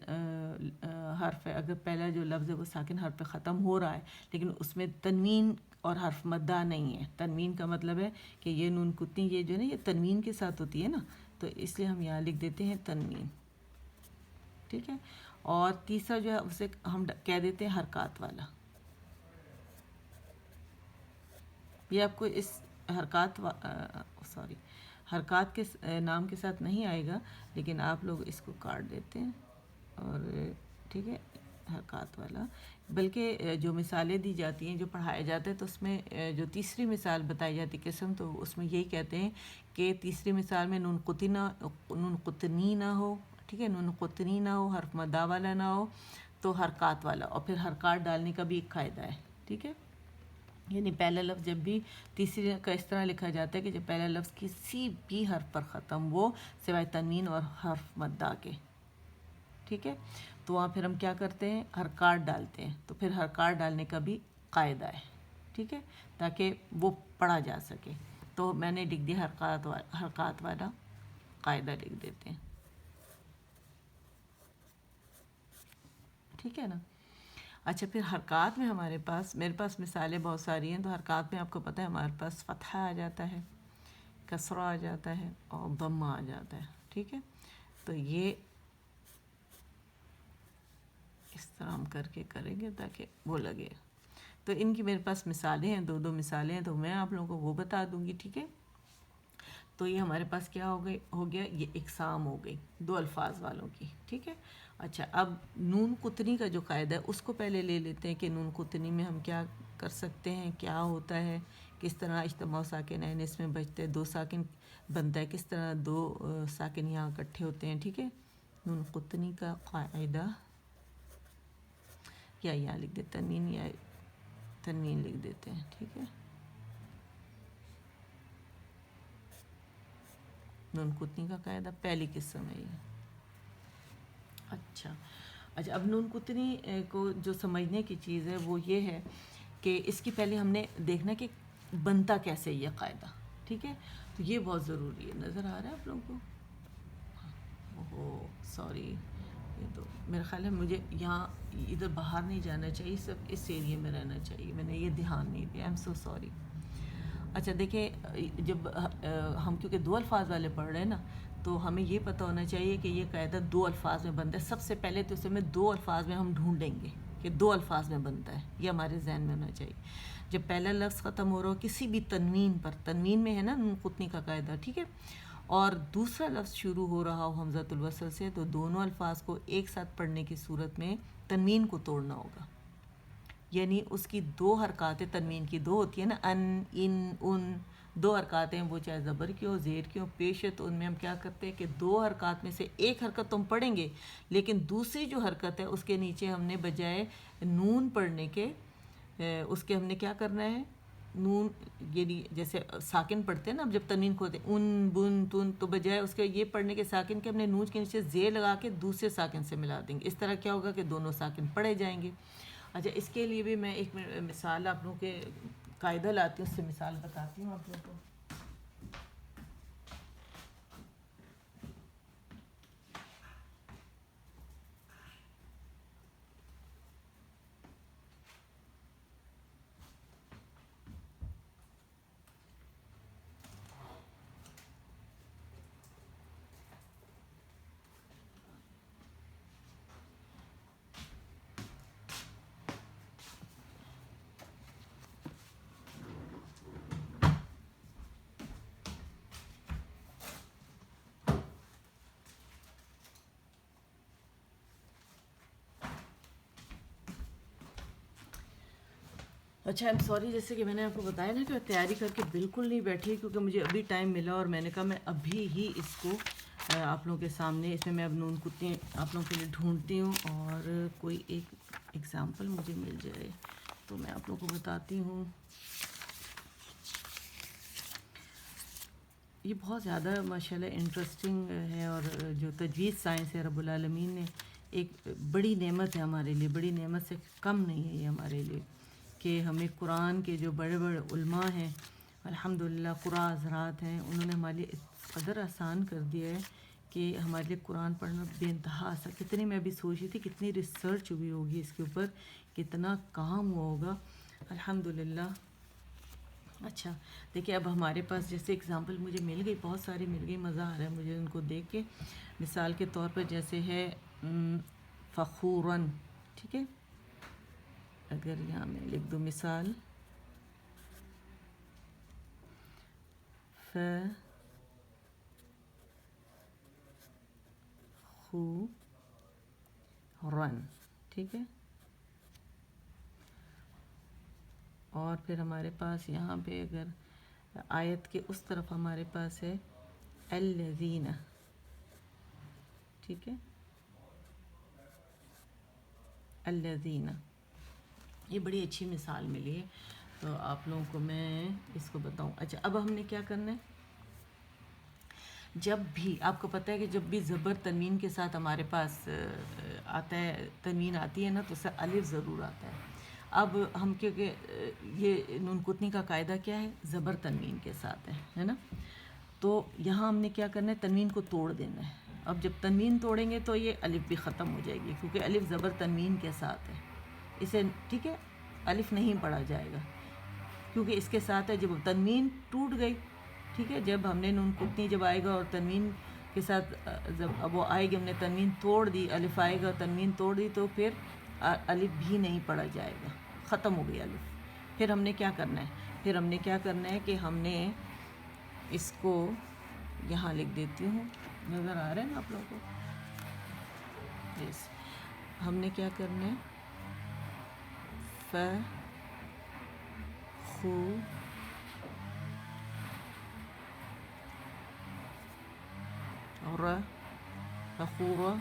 حرف ہے، اگر پہلا جو لفظ ہے وہ ساکن حرف پہ ختم ہو رہا ہے لیکن اس میں تنوین اور حرف مدہ نہیں ہے. تنوین کا مطلب ہے کہ یہ نون قطنی یہ جو ہے نا یہ تنوین کے ساتھ ہوتی ہے نا، تو اس لیے ہم یہاں لکھ دیتے ہیں تنوین. ٹھیک ہے. اور تیسرا جو ہے اسے ہم کہہ دیتے ہیں حرکات والا. یہ آپ کو اس حرکات کے نام کے ساتھ نہیں آئے گا، لیکن آپ لوگ اس کو کاٹ دیتے ہیں اور ٹھیک ہے حرکات والا. بلکہ جو مثالیں دی جاتی ہیں، جو پڑھایا جاتا ہے، تو اس میں جو تیسری مثال بتائی جاتی قسم، تو اس میں یہی کہتے ہیں کہ تیسری مثال میں نون قطنی نہ ہو. ٹھیک ہے، نون قطنی نہ ہو، حرف مدہ والا نہ ہو، تو حرکات والا. اور پھر حرکات ڈالنے کا بھی ایک قاعدہ ہے. ٹھیک ہے، یعنی پہلا لفظ جب بھی تیسری کا اس طرح لکھا جاتا ہے کہ جب پہلا لفظ کسی بھی حرف پر ختم ہو سوائے تنوین اور حرف مدہ کے. ٹھیک ہے، تو وہاں پھر ہم کیا کرتے ہیں؟ حرکات ڈالتے ہیں. تو پھر حرکات ڈالنے کا بھی قاعدہ ہے. ٹھیک ہے، تاکہ وہ پڑھا جا سکے. تو میں نے لکھ دیا حرکات والا قاعدہ لکھ دیتے ہیں. ٹھیک ہے نا. اچھا، پھر حرکات میں میرے پاس مثالیں بہت ساری ہیں. تو حرکات میں آپ کو پتہ ہے ہمارے پاس فتحہ آ جاتا ہے، کسرہ آ جاتا ہے اور ضمہ آ جاتا ہے. ٹھیک ہے، تو یہ اس طرح ہم کر کے کریں گے تاکہ وہ لگے. تو ان کی میرے پاس مثالیں ہیں، 2 مثالیں ہیں، تو میں آپ لوگوں کو وہ بتا دوں گی، ٹھیک ہے؟ تو یہ ہمارے پاس کیا ہو گیا، یہ اقسام ہو گئی 2 الفاظ والوں کی، ٹھیک ہے؟ اچھا، اب نون قطنی کا جو قاعدہ ہے اس کو پہلے لے لیتے ہیں کہ نون قطنی میں ہم کیا کر سکتے ہیں، کیا ہوتا ہے، کس طرح اجتماع ساکنین اس میں بچتے ہیں، 2 ساکن بنتا ہے، کس طرح 2 ساکن یہاں اکٹھے ہوتے ہیں، ٹھیک ہے؟ نون قطنی کا قاعدہ، یا یہاں لکھ دیتے تنوین، یا تنوین لکھ دیتے ہیں، ٹھیک ہے؟ نون قطنی کا قاعدہ پہلی قسم ہے یہ۔ اچھا، اب نون قطنی کو جو سمجھنے کی چیز ہے وہ یہ ہے کہ اس کی پہلے ہم نے دیکھنا کہ بنتا کیسے یہ قاعدہ، ٹھیک ہے؟ تو یہ بہت ضروری ہے، نظر آ رہا ہے آپ لوگوں کو؟ اوہ سوری، یہ تو میرا خیال ہے مجھے یہاں ادھر باہر نہیں جانا چاہیے، سب اس ایریے میں رہنا چاہیے، میں نے یہ دھیان نہیں دیا، آئی ایم سو سوری۔ اچھا دیکھیں، جب ہم کیونکہ 2 الفاظ والے پڑھ رہے ہیں نا، تو ہمیں یہ پتہ ہونا چاہیے کہ یہ قاعدہ 2 الفاظ میں بنتا ہے۔ سب سے پہلے تو اسے میں 2 الفاظ میں ہم ڈھونڈیں گے کہ 2 الفاظ میں بنتا ہے، یہ ہمارے ذہن میں ہونا چاہیے۔ جب پہلا لفظ ختم ہو رہا ہو کسی بھی تنوین پر، تنوین میں ہے نا نون قطنی کا قاعدہ، ٹھیک ہے، اور دوسرا لفظ شروع ہو رہا ہو حمزۃ الوصل سے، تو دونوں الفاظ کو ایک ساتھ پڑھنے کی صورت میں تنوین کو توڑنا ہوگا، یعنی اس کی 2 حرکاتیں، تنوین کی 2 ہوتی ہیں نا، ان 2 حرکاتیں، وہ چاہے زبر کی ہو، زیر کی ہو، پیش ہے، تو ان میں ہم کیا کرتے ہیں کہ 2 حرکات میں سے ایک حرکت تو ہم پڑھیں گے، لیکن دوسری جو حرکت ہے اس کے نیچے ہم نے بجائے نون پڑھنے کے، اس کے ہم نے کیا کرنا ہے، نون، یعنی جیسے ساکن پڑھتے ہیں نا، اب جب تنوین کو ہوتے ہیں ان بن تن، تو بجائے اس کے یہ پڑھنے کے ساکن کے ہم نے نون کے نیچے زیر لگا کے دوسرے ساکن سے ملا دیں گے، اس طرح کیا ہوگا کہ دونوں ساکن پڑھے جائیں گے۔ اچھا، اس کے لیے بھی میں ایک مثال آپ لوگوں کے قاعدہ لاتی ہوں، اس سے مثال بتاتی ہوں آپ لوگوں کو۔ اچھا، ایم سوری، جیسے کہ میں نے آپ کو بتایا نا کہ میں تیاری کر کے بالکل نہیں بیٹھی، کیونکہ مجھے ابھی ٹائم ملا اور میں نے کہا میں ابھی ہی اس کو آپ لوگوں کے سامنے، اس میں میں اب نون قطنی آپ لوگوں کے لیے ڈھونڈتی ہوں، اور کوئی ایک ایگزامپل مجھے مل جائے تو میں آپ لوگوں کو بتاتی ہوں۔ یہ بہت زیادہ ماشاءاللہ انٹرسٹنگ ہے، اور جو تجوید سائنس ہے رب العالمین نے ایک بڑی نعمت ہے ہمارے لیے، بڑی نعمت سے کم نہیں ہے یہ ہمارے لیے، کہ ہمیں قرآن کے جو بڑے بڑے علماء ہیں، الحمدللہ قراء حضرات ہیں، انہوں نے ہمارے لیے اس قدر آسان کر دیا ہے کہ ہمارے لیے قرآن پڑھنا بے انتہا آسان۔ کتنی میں ابھی سوچ رہی تھی کتنی ریسرچ ہوئی ہوگی اس کے اوپر، کتنا کام ہوا ہوگا، الحمدللہ۔ اچھا دیکھیے، اب ہمارے پاس جیسے اگزامپل مجھے مل گئی، بہت ساری مل گئی، مزہ آ رہا ہے مجھے ان کو دیکھ کے۔ مثال کے طور پر جیسے ہے فخوراً، ٹھیک ہے، اگر یہاں میں لکھ دوں مثال، فخوراً، ٹھیک ہے، اور پھر ہمارے پاس یہاں پہ اگر آیت کے اس طرف ہمارے پاس ہے الذین، ٹھیک ہے، الذین، یہ بڑی اچھی مثال ملی ہے، تو آپ لوگوں کو میں اس کو بتاؤں۔ اچھا، اب ہم نے کیا کرنا ہے، جب بھی آپ کو پتہ ہے کہ جب بھی زبر تنوین کے ساتھ ہمارے پاس آتا ہے، تنوین آتی ہے نا، تو اس سے الف ضرور آتا ہے۔ اب ہم کیونکہ یہ نون قطنی کا قاعدہ کیا ہے، زبر تنوین کے ساتھ ہے نا، تو یہاں ہم نے کیا کرنا ہے، تنوین کو توڑ دینا ہے۔ اب جب تنوین توڑیں گے تو یہ الف بھی ختم ہو جائے گی، کیونکہ الف زبر تنوین کے ساتھ ہے، اسے ٹھیک ہے، الف نہیں پڑھا جائے گا کیونکہ اس کے ساتھ ہے۔ جب تنوین ٹوٹ گئی، ٹھیک ہے، جب ہم نے نون قطنی جب آئے گا اور تنوین کے ساتھ جب اب وہ آئے گی، ہم نے تنوین توڑ دی، الف آئے گا، تنوین توڑ دی، تو پھر الف بھی نہیں پڑھا جائے گا، ختم ہو گئی الف، پھر ہم نے کیا کرنا ہے، پھر ہم نے کیا کرنا ہے کہ ہم نے اس کو یہاں لکھ دیتی ہوں، نظر آ رہا ہے نا آپ لوگوں کو؟ یس، ہم نے کیا کرنا ہے، خو اور فخورا،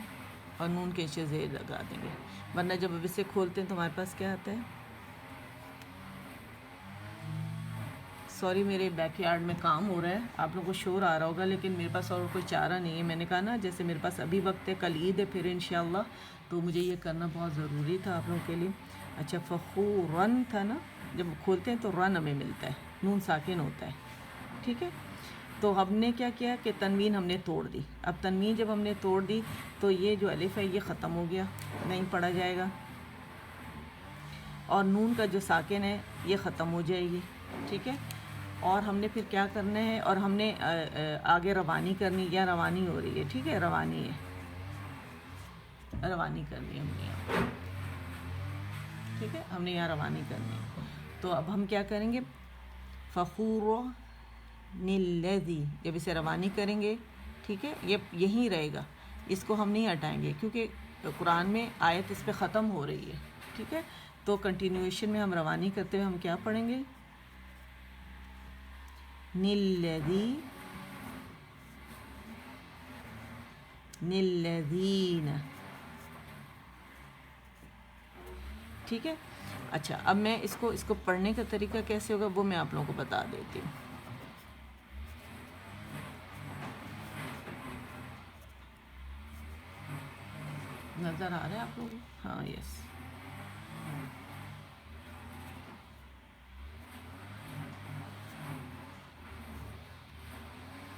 اور نون کے نیچے زیر لگا دیں گے، ورنہ جب اب اسے کھولتے ہیں تو ہمارے پاس کیا آتا ہے، سوری میرے بیک یارڈ میں کام ہو رہا ہے، آپ لوگوں کو شور آ رہا ہوگا، لیکن میرے پاس اور کوئی چارہ نہیں ہے، میں نے کہا نا جیسے میرے پاس ابھی وقت ہے، کل عید ہے پھر انشاءاللہ، تو مجھے یہ کرنا بہت ضروری تھا آپ لوگوں کے لیے۔ اچھا فخورن تھا نا، جب کھولتے ہیں تو رن ہمیں ملتا ہے، نون ساکن ہوتا ہے، ٹھیک ہے۔ تو ہم نے کیا کیا کہ تنوین ہم نے توڑ دی، اب تنوین جب ہم نے توڑ دی تو یہ جو الف ہے یہ ختم ہو گیا، نہیں پڑھا جائے گا، اور نون کا جو ساکن ہے یہ ختم ہو جائے گی، ٹھیک ہے۔ اور ہم نے پھر کیا کرنا ہے، اور ہم نے آگے روانی کرنی، یا روانی ہو رہی ہے، ٹھیک ہے، روانی ہے، روانی کرنی ہے ہم نے یہاں، ٹھیک ہے، ہم نے یہاں روانی کرنی ہے۔ تو اب ہم کیا کریں گے، فخور الذی، جب اسے روانی کریں گے، ٹھیک ہے، یہ یہیں رہے گا، اس کو ہم نہیں ہٹائیں گے کیونکہ قرآن میں آیت اس پہ ختم ہو رہی ہے، ٹھیک ہے۔ تو کنٹینیویشن میں ہم روانی کرتے ہوئے ہم کیا پڑھیں گے، الذین، ٹھیک ہے۔ اچھا اب میں اس کو پڑھنے کا طریقہ کیسے ہوگا وہ میں آپ لوگوں کو بتا دیتی ہوں۔ نظر آ رہا ہے آپ لوگوں کو؟ ہاں یس،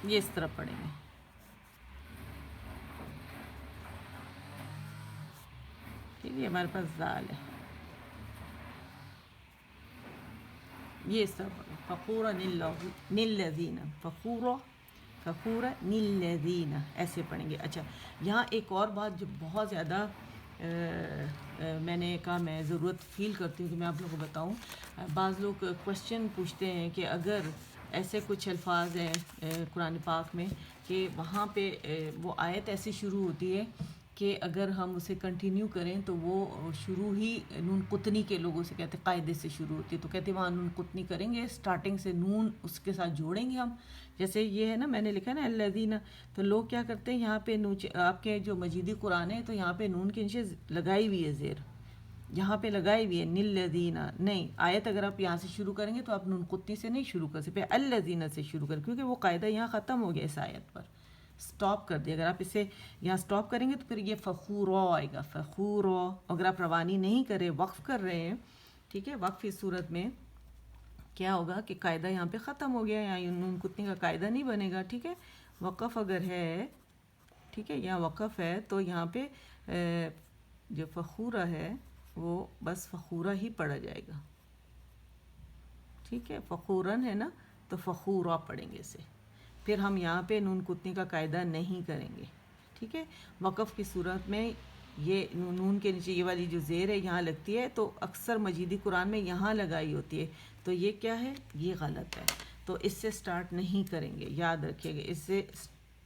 یہ اس طرح پڑھیں گے، ٹھیک ہے، ہمارے پاس زال ہے، یہ اس طرح پڑھیں، فخورا للذین، فخورا للذین، ایسے پڑھیں گے۔ اچھا یہاں ایک اور بات جو بہت زیادہ میں نے کہا میں ضرورت فیل کرتی ہوں کہ میں آپ لوگوں کو بتاؤں، بعض لوگ کوشچن پوچھتے ہیں کہ اگر ایسے کچھ الفاظ ہیں قرآن پاک میں کہ وہاں پہ وہ آیت ایسی شروع ہوتی ہے کہ اگر ہم اسے کنٹینیو کریں تو وہ شروع ہی نون قطنی کے لوگوں سے کہتے ہیں، قاعدے سے شروع ہوتی ہے، تو کہتے ہیں وہاں نون قطنی کریں گے، سٹارٹنگ سے نون اس کے ساتھ جوڑیں گے ہم، جیسے یہ ہے نا میں نے لکھا نا الذین، تو لوگ کیا کرتے ہیں یہاں پہ آپ کے جو مجیدی قرآن ہے تو یہاں پہ نون کے نیچے لگائی ہوئی ہے زیر، یہاں پہ لگائی ہوئی ہے للذین، نہیں آیت اگر آپ یہاں سے شروع کریں گے تو آپ نون قطنی سے نہیں شروع کر سکتے، الذین سے شروع کریں، کیونکہ وہ قاعدہ یہاں ختم ہو گیا اس آیت پر، سٹاپ کر دیا، اگر آپ اسے یہاں سٹاپ کریں گے تو پھر یہ فخورا آئے گا، فخورا، اگر آپ روانی نہیں کرے وقف کر رہے ہیں، ٹھیک ہے، وقف اس صورت میں کیا ہوگا کہ قاعدہ یہاں پہ ختم ہو گیا، یہاں نون قطنی کا قاعدہ نہیں بنے گا، ٹھیک ہے۔ وقف اگر ہے، ٹھیک ہے، یہاں وقف ہے تو یہاں پہ جو فخورا ہے وہ بس فخورا ہی پڑھا جائے گا، ٹھیک ہے، فخورن ہے نا تو فخورا پڑھیں گے اسے، پھر ہم یہاں پہ نون قطنی کا قاعدہ نہیں کریں گے، ٹھیک ہے۔ وقف کی صورت میں یہ نون کے نیچے یہ والی جو زیر ہے یہاں لگتی ہے، تو اکثر مجیدی قرآن میں یہاں لگائی ہوتی ہے، تو یہ کیا ہے، یہ غلط ہے، تو اس سے سٹارٹ نہیں کریں گے، یاد رکھیے گا، اس سے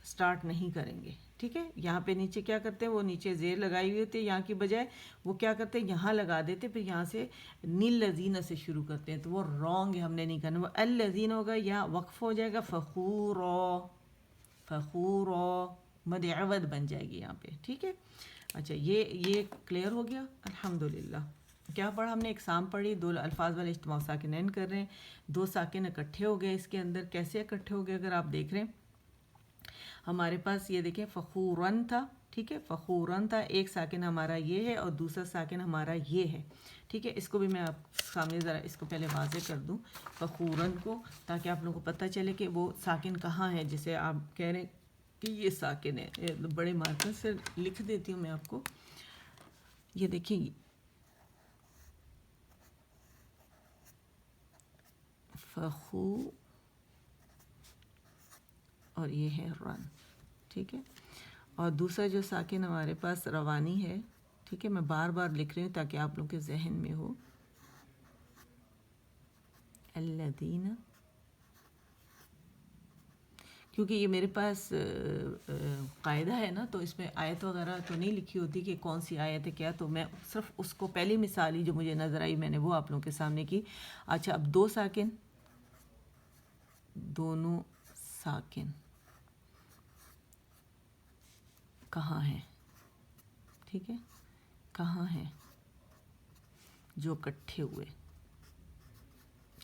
سٹارٹ نہیں کریں گے، ٹھیک ہے۔ یہاں پہ نیچے کیا کرتے ہیں، وہ نیچے زیر لگائی ہوئی ہوتی ہے، یہاں کی بجائے وہ کیا کرتے ہیں یہاں لگا دیتے، پھر یہاں سے للذین سے شروع کرتے ہیں، تو وہ رانگ ہے، ہم نے نہیں کرنا، وہ الذین ہوگا، یہاں وقف ہو جائے گا، فخورا، فخورا مد عوض بن جائے گی یہاں پہ، ٹھیک ہے۔ اچھا یہ کلیئر ہو گیا، الحمدللہ۔ کیا پڑھا ہم نے، اقسام پڑھی، دو الفاظ والے اجتماع ساکنین کر رہے ہیں، دو ساکن اکٹھے ہو گئے اس کے اندر، کیسے اکٹھے ہو گئے اگر آپ دیکھ رہے ہیں، ہمارے پاس یہ دیکھیں فخورن تھا، ٹھیک ہے، فخورن تھا، ایک ساکن ہمارا یہ ہے اور دوسرا ساکن ہمارا یہ ہے، ٹھیک ہے۔ اس کو بھی میں آپ سامنے ذرا اس کو پہلے واضح کر دوں فخورن کو، تاکہ آپ لوگوں کو پتہ چلے کہ وہ ساکن کہاں ہے، جسے آپ کہہ رہے ہیں کہ یہ ساکن ہے، بڑے مارکر سے لکھ دیتی ہوں میں آپ کو، یہ دیکھیں فخو اور یہ ہے رن، ٹھیک ہے۔ اور دوسرا جو ساکن ہمارے پاس روانی ہے، ٹھیک ہے، میں بار بار لکھ رہی ہوں تاکہ آپ لوگوں کے ذہن میں ہو، الذین، کیونکہ یہ میرے پاس قاعدہ ہے نا، تو اس میں آیت وغیرہ تو نہیں لکھی ہوتی کہ کون سی آیت ہے کیا، تو میں صرف اس کو پہلی مثال ہی جو مجھے نظر آئی میں نے وہ آپ لوگوں کے سامنے کی. اچھا اب دو ساکن، دونوں ساکن کہاں ہیں؟ ٹھیک ہے، کہاں ہیں جو اکٹھے ہوئے،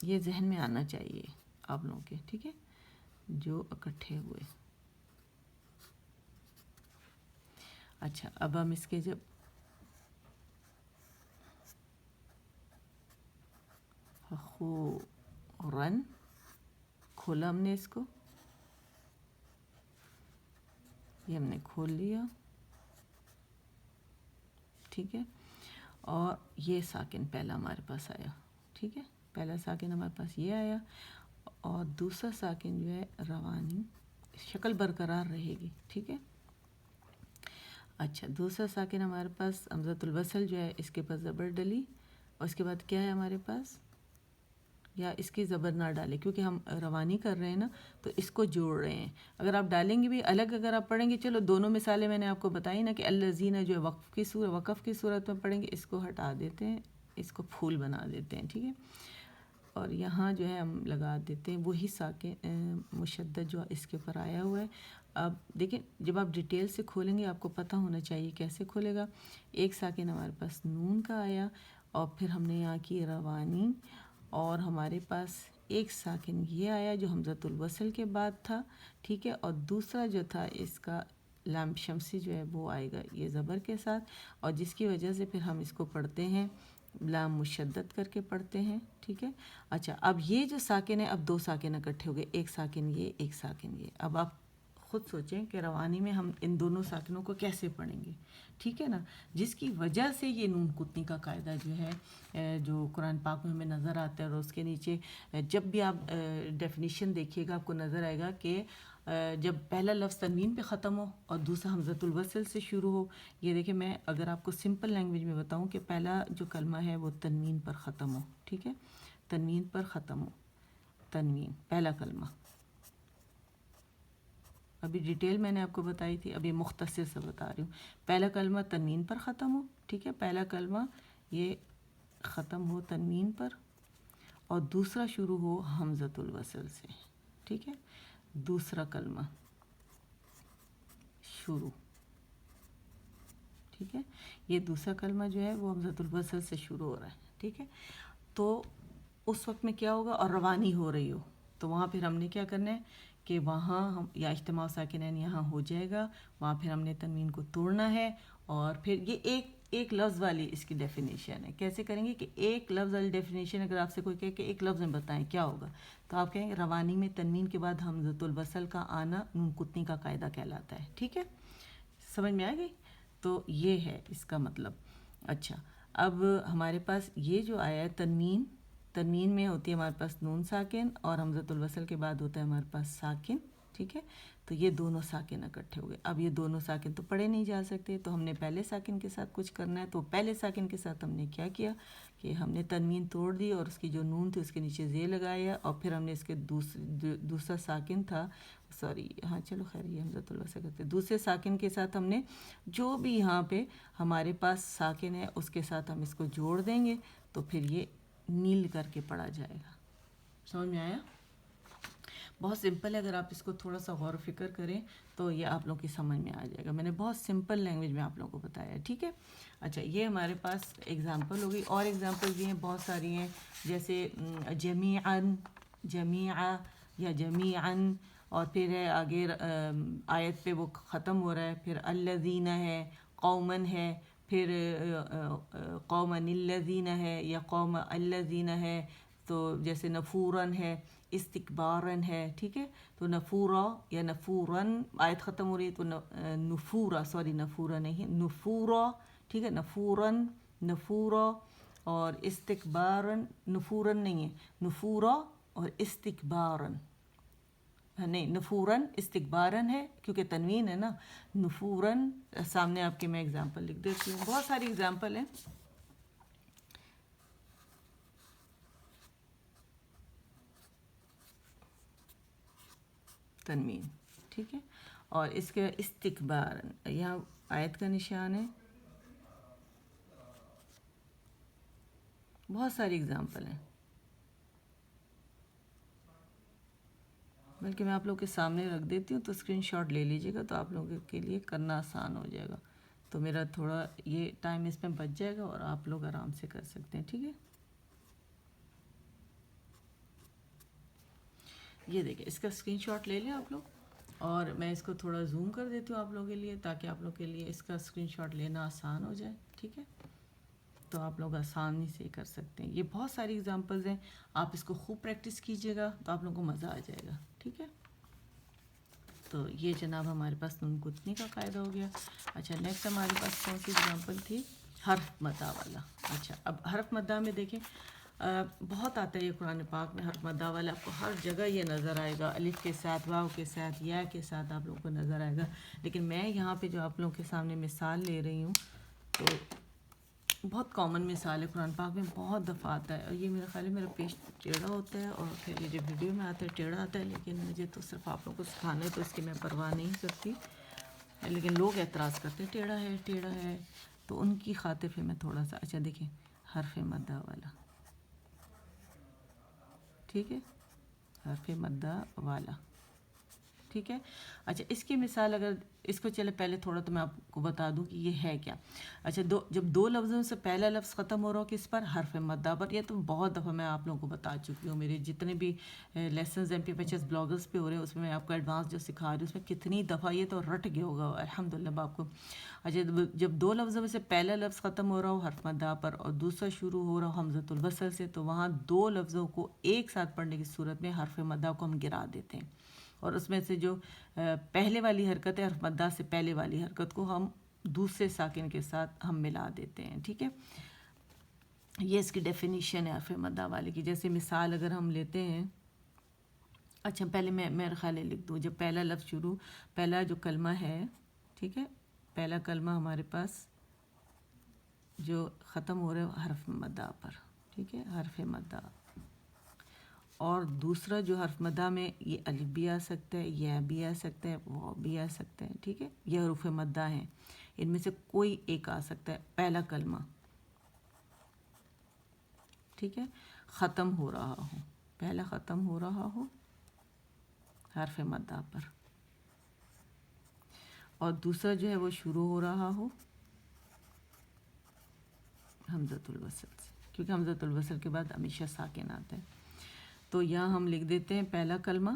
یہ ذہن میں آنا چاہیے آپ لوگوں کے. ٹھیک ہے، جو اکٹھے ہوئے. اچھا اب ہم اس کے جب رن کھولا ہم نے اس کو، یہ ہم نے کھول لیا. ٹھیک ہے، اور یہ ساکن پہلا ہمارے پاس آیا. ٹھیک ہے، پہلا ساکن ہمارے پاس یہ آیا، اور دوسرا ساکن جو ہے روانی، شکل برقرار رہے گی. ٹھیک ہے، اچھا دوسرا ساکن ہمارے پاس ہمزۃ الوصل جو ہے، اس کے پاس زبر ڈلی، اور اس کے بعد کیا ہے ہمارے پاس، یا اس کی زبر نہ ڈالے کیونکہ ہم روانی کر رہے ہیں نا، تو اس کو جوڑ رہے ہیں. اگر آپ ڈالیں گے بھی الگ، اگر آپ پڑھیں گے، چلو دونوں مثالیں میں نے آپ کو بتائی نا کہ الذین جو ہے وقف کی صورت میں پڑھیں گے، اس کو ہٹا دیتے ہیں، اس کو پھول بنا دیتے ہیں. ٹھیک ہے، اور یہاں جو ہے ہم لگا دیتے ہیں وہی ساکن مشدد جو اس کے اوپر آیا ہوا ہے. اب دیکھیں جب آپ ڈیٹیل سے کھولیں گے آپ کو پتہ ہونا چاہیے کیسے کھولے گا. ایک ساکن ہمارے پاس نون کا آیا، اور پھر ہم نے یہاں کی روانی، اور ہمارے پاس ایک ساکن یہ آیا جو حمزۃ الوصل کے بعد تھا. ٹھیک ہے، اور دوسرا جو تھا اس کا لام شمسی جو ہے وہ آئے گا یہ زبر کے ساتھ، اور جس کی وجہ سے پھر ہم اس کو پڑھتے ہیں لام مشدد کر کے پڑھتے ہیں. ٹھیک ہے، اچھا اب یہ جو ساکن ہے، اب دو ساکن اکٹھے ہو گئے، ایک ساکن یہ، ایک ساکن یہ. اب آپ خود سوچیں کہ روانی میں ہم ان دونوں ساکنوں کو کیسے پڑھیں گے. ٹھیک ہے نا، جس کی وجہ سے یہ نون کتنی کا قاعدہ جو ہے جو قرآن پاک میں ہمیں نظر آتا ہے، اور اس کے نیچے جب بھی آپ ڈیفینیشن دیکھیے گا آپ کو نظر آئے گا کہ جب پہلا لفظ تنوین پہ ختم ہو اور دوسرا حمزۃ الوصل سے شروع ہو. یہ دیکھیں میں اگر آپ کو سمپل لینگویج میں بتاؤں کہ پہلا جو کلمہ ہے وہ تنوین پر ختم ہو. ٹھیک ہے، تنوین پر ختم ہو، تنوین پہلا کلمہ. ابھی ڈیٹیل میں نے آپ کو بتائی تھی، ابھی مختصر سے بتا رہی ہوں. پہلا کلمہ تنوین پر ختم ہو. ٹھیک ہے، پہلا کلمہ یہ ختم ہو تنوین پر، اور دوسرا شروع ہو حمزۃ الوصل سے. ٹھیک ہے، دوسرا کلمہ شروع. ٹھیک ہے، یہ دوسرا کلمہ جو ہے وہ حمزۃ الوصل سے شروع ہو رہا ہے. ٹھیک ہے، تو اس وقت میں کیا ہوگا، اور روانی ہو رہی ہو، تو وہاں پھر ہم نے کیا کرنا ہے کہ وہاں ہم یا اجتماع ساکنین یہاں ہو جائے گا، وہاں پھر ہم نے تنوین کو توڑنا ہے. اور پھر یہ ایک لفظ والی اس کی ڈیفینیشن ہے. کیسے کریں گے کہ ایک لفظ والی ڈیفینیشن اگر آپ سے کوئی کہے کہ ایک لفظ میں بتائیں کیا ہوگا، تو آپ کہیں گے روانی میں تنوین کے بعد حمزۃ الوصل کا آنا نون کتنی کا قاعدہ کہلاتا ہے. ٹھیک ہے، سمجھ میں آ گئی؟ تو یہ ہے اس کا مطلب. اچھا اب ہمارے پاس یہ جو آیا ہے تنوین، تنوین میں ہوتی ہے ہمارے پاس نون ساکن، اور حمزۃ الوصل کے بعد ہوتا ہے ہمارے پاس ساکن. ٹھیک ہے، تو یہ دونوں ساکن اکٹھے ہو گئے. اب یہ دونوں ساکن تو پڑھے نہیں جا سکتے، تو ہم نے پہلے ساکن کے ساتھ کچھ کرنا ہے. تو پہلے ساکن کے ساتھ ہم نے کیا کیا کہ ہم نے تنوین توڑ دی، اور اس کی جو نون تھی اس کے نیچے زیر لگایا، اور پھر ہم نے اس کے دوسرا ساکن تھا، سوری ہاں چلو خیر یہ حمزۃ الوصل کرتے، دوسرے ساکن کے ساتھ ہم نے جو بھی یہاں پہ ہمارے پاس ساکن ہے اس کے ساتھ ہم اس کو جوڑ دیں گے، تو پھر یہ نیل کر کے پڑھا جائے گا. سمجھ میں آیا؟ بہت سمپل ہے، اگر آپ اس کو تھوڑا سا غور و فکر کریں تو یہ آپ لوگوں کی سمجھ میں آ جائے گا. میں نے بہت سمپل لینگویج میں آپ لوگوں کو بتایا ہے. ٹھیک ہے، اچھا یہ ہمارے پاس ایگزامپل ہو گئی، اور ایگزامپل بھی ہیں بہت ساری ہیں، جیسے جمیعاً، جمیعہ یا جمیعاً، اور پھر ہے آگے آیت پہ وہ ختم ہو رہا ہے، پھر الذین ہے، قومن ہے، پھر قومن الذین ہے یا قوم الذین ہے، تو جیسے نفوراً ہے، استکباراً ہے. ٹھیک ہے، تو نفورا یا نفوراً آیت ختم ہو رہی ہے، تو نفورا، سوری نفورا نہیں، نفورا. ٹھیک ہے، نفوراً، نفورا، اور استکباراً، نفوراً نہیں ہے، نفورا اور استکباراً نہیں، نفوراً استکباراً ہے کیونکہ تنوین ہے نا. نفوراً سامنے آپ کے میں اگزامپل لکھ دیتی ہوں، بہت ساری اگزامپل ہیں. تنوین، ٹھیک ہے. اور اس کے استکبار، یہاں آیت کا نشان ہے. بہت ساری اگزامپل ہیں، بلکہ میں آپ لوگ کے سامنے رکھ دیتی ہوں تو اسکرین شاٹ لے لیجیے گا تو آپ لوگوں کے لیے کرنا آسان ہو جائے گا. تو میرا تھوڑا یہ ٹائم اس میں بچ جائے گا اور آپ لوگ آرام سے کر سکتے ہیں. ٹھیک ہے. یہ دیکھیں، اس کا اسکرین شاٹ لے لیں آپ لوگ، اور میں اس کو تھوڑا زوم کر دیتی ہوں آپ لوگوں کے لیے تاکہ آپ لوگ کے لیے اس کا اسکرین شاٹ لینا آسان ہو جائے. ٹھیک ہے. تو آپ لوگ آسانی سے کر سکتے ہیں. یہ بہت ساری اگزامپلز ہیں، آپ اس کو خوب پریکٹس کیجیے گا تو آپ لوگوں کو مزہ آ جائے گا. ٹھیک ہے. تو یہ جناب ہمارے پاس نون گتنی کا قاعدہ ہو گیا. اچھا، نیکسٹ ہمارے پاس کون سی اگزامپل تھی؟ حرف مدہ والا. اچھا، اب حرف مدہ میں دیکھیں بہت آتا ہے یہ قرآن پاک میں حرف مدہ والا، آپ کو ہر جگہ یہ نظر آئے گا، الف کے ساتھ، واو کے ساتھ، یا کے ساتھ آپ لوگوں کو نظر آئے گا. لیکن میں یہاں پہ جو آپ لوگوں کے سامنے مثال لے رہی ہوں تو بہت کامن مثال ہے، قرآن پاک میں بہت دفعہ آتا ہے. اور یہ میرا خیال ہے میرا پیش ٹیڑھا ہوتا ہے اور پھر یہ جو ویڈیو میں آتا ہے ٹیڑھا آتا ہے، لیکن مجھے تو صرف آپ لوگوں کو سکھانا ہے تو اس کی میں پرواہ نہیں کرتی. لیکن لوگ اعتراض کرتے ہیں ٹیڑھا ہے، تو ان کی خاطر پھر میں تھوڑا سا. اچھا دیکھیں، حرف مدہ والا، ٹھیک ہے، حرف مدہ والا، ٹھیک ہے. اچھا، اس کی مثال اگر اس کو چلے پہلے تھوڑا تو میں آپ کو بتا دوں کہ یہ ہے کیا. اچھا، جب دو لفظوں سے پہلا لفظ ختم ہو رہا ہو کس پر؟ حرف مدہ پر. یہ تو بہت دفعہ میں آپ لوگوں کو بتا چکی ہوں، میرے جتنے بھی lessons M P F H S bloggers پہ ہو رہے ہیں اس میں آپ کو ایڈوانس جو سکھا رہی ہوں اس میں کتنی دفعہ یہ تو رٹ گیا ہوگا الحمدللہ آپ کو. اچھا، جب دو لفظوں میں سے پہلا لفظ ختم ہو رہا ہو حرف مدہ پر اور دوسرا شروع ہو رہا ہو حمزۃ الوصل سے، تو وہاں دو لفظوں کو ایک ساتھ پڑھنے کی صورت میں حرف مدہ کو ہم گرا دیتے ہیں. اور اس میں سے جو پہلے والی حرکت ہے حرف مدہ سے پہلے والی حرکت کو ہم دوسرے ساکن کے ساتھ ہم ملا دیتے ہیں. ٹھیک ہے. یہ اس کی ڈیفینیشن ہے حرف مدہ والے کی. جیسے مثال اگر ہم لیتے ہیں، اچھا پہلے میں میرا خیال ہے لکھ دوں، جب پہلا لفظ شروع، پہلا جو کلمہ ہے، ٹھیک ہے، پہلا کلمہ ہمارے پاس جو ختم ہو رہا ہے حرف مدہ پر، ٹھیک ہے، حرف مدہ. اور دوسرا جو حرف مدہ میں یہ الف بھی آ سکتا ہے، یا بھی آ سکتا ہے، واو بھی آ سکتا ہے. ٹھیک ہے. یہ حروف مدہ ہیں، ان میں سے کوئی ایک آ سکتا ہے. پہلا کلمہ، ٹھیک ہے، ختم ہو رہا ہو، پہلا ختم ہو رہا ہو حرف مدہ پر، اور دوسرا جو ہے وہ شروع ہو رہا ہو حمزۃ الوصل سے، کیونکہ حمزۃ الوصل کے بعد ہمیشہ ساکن آتا ہے. تو یہاں ہم لکھ دیتے ہیں پہلا کلمہ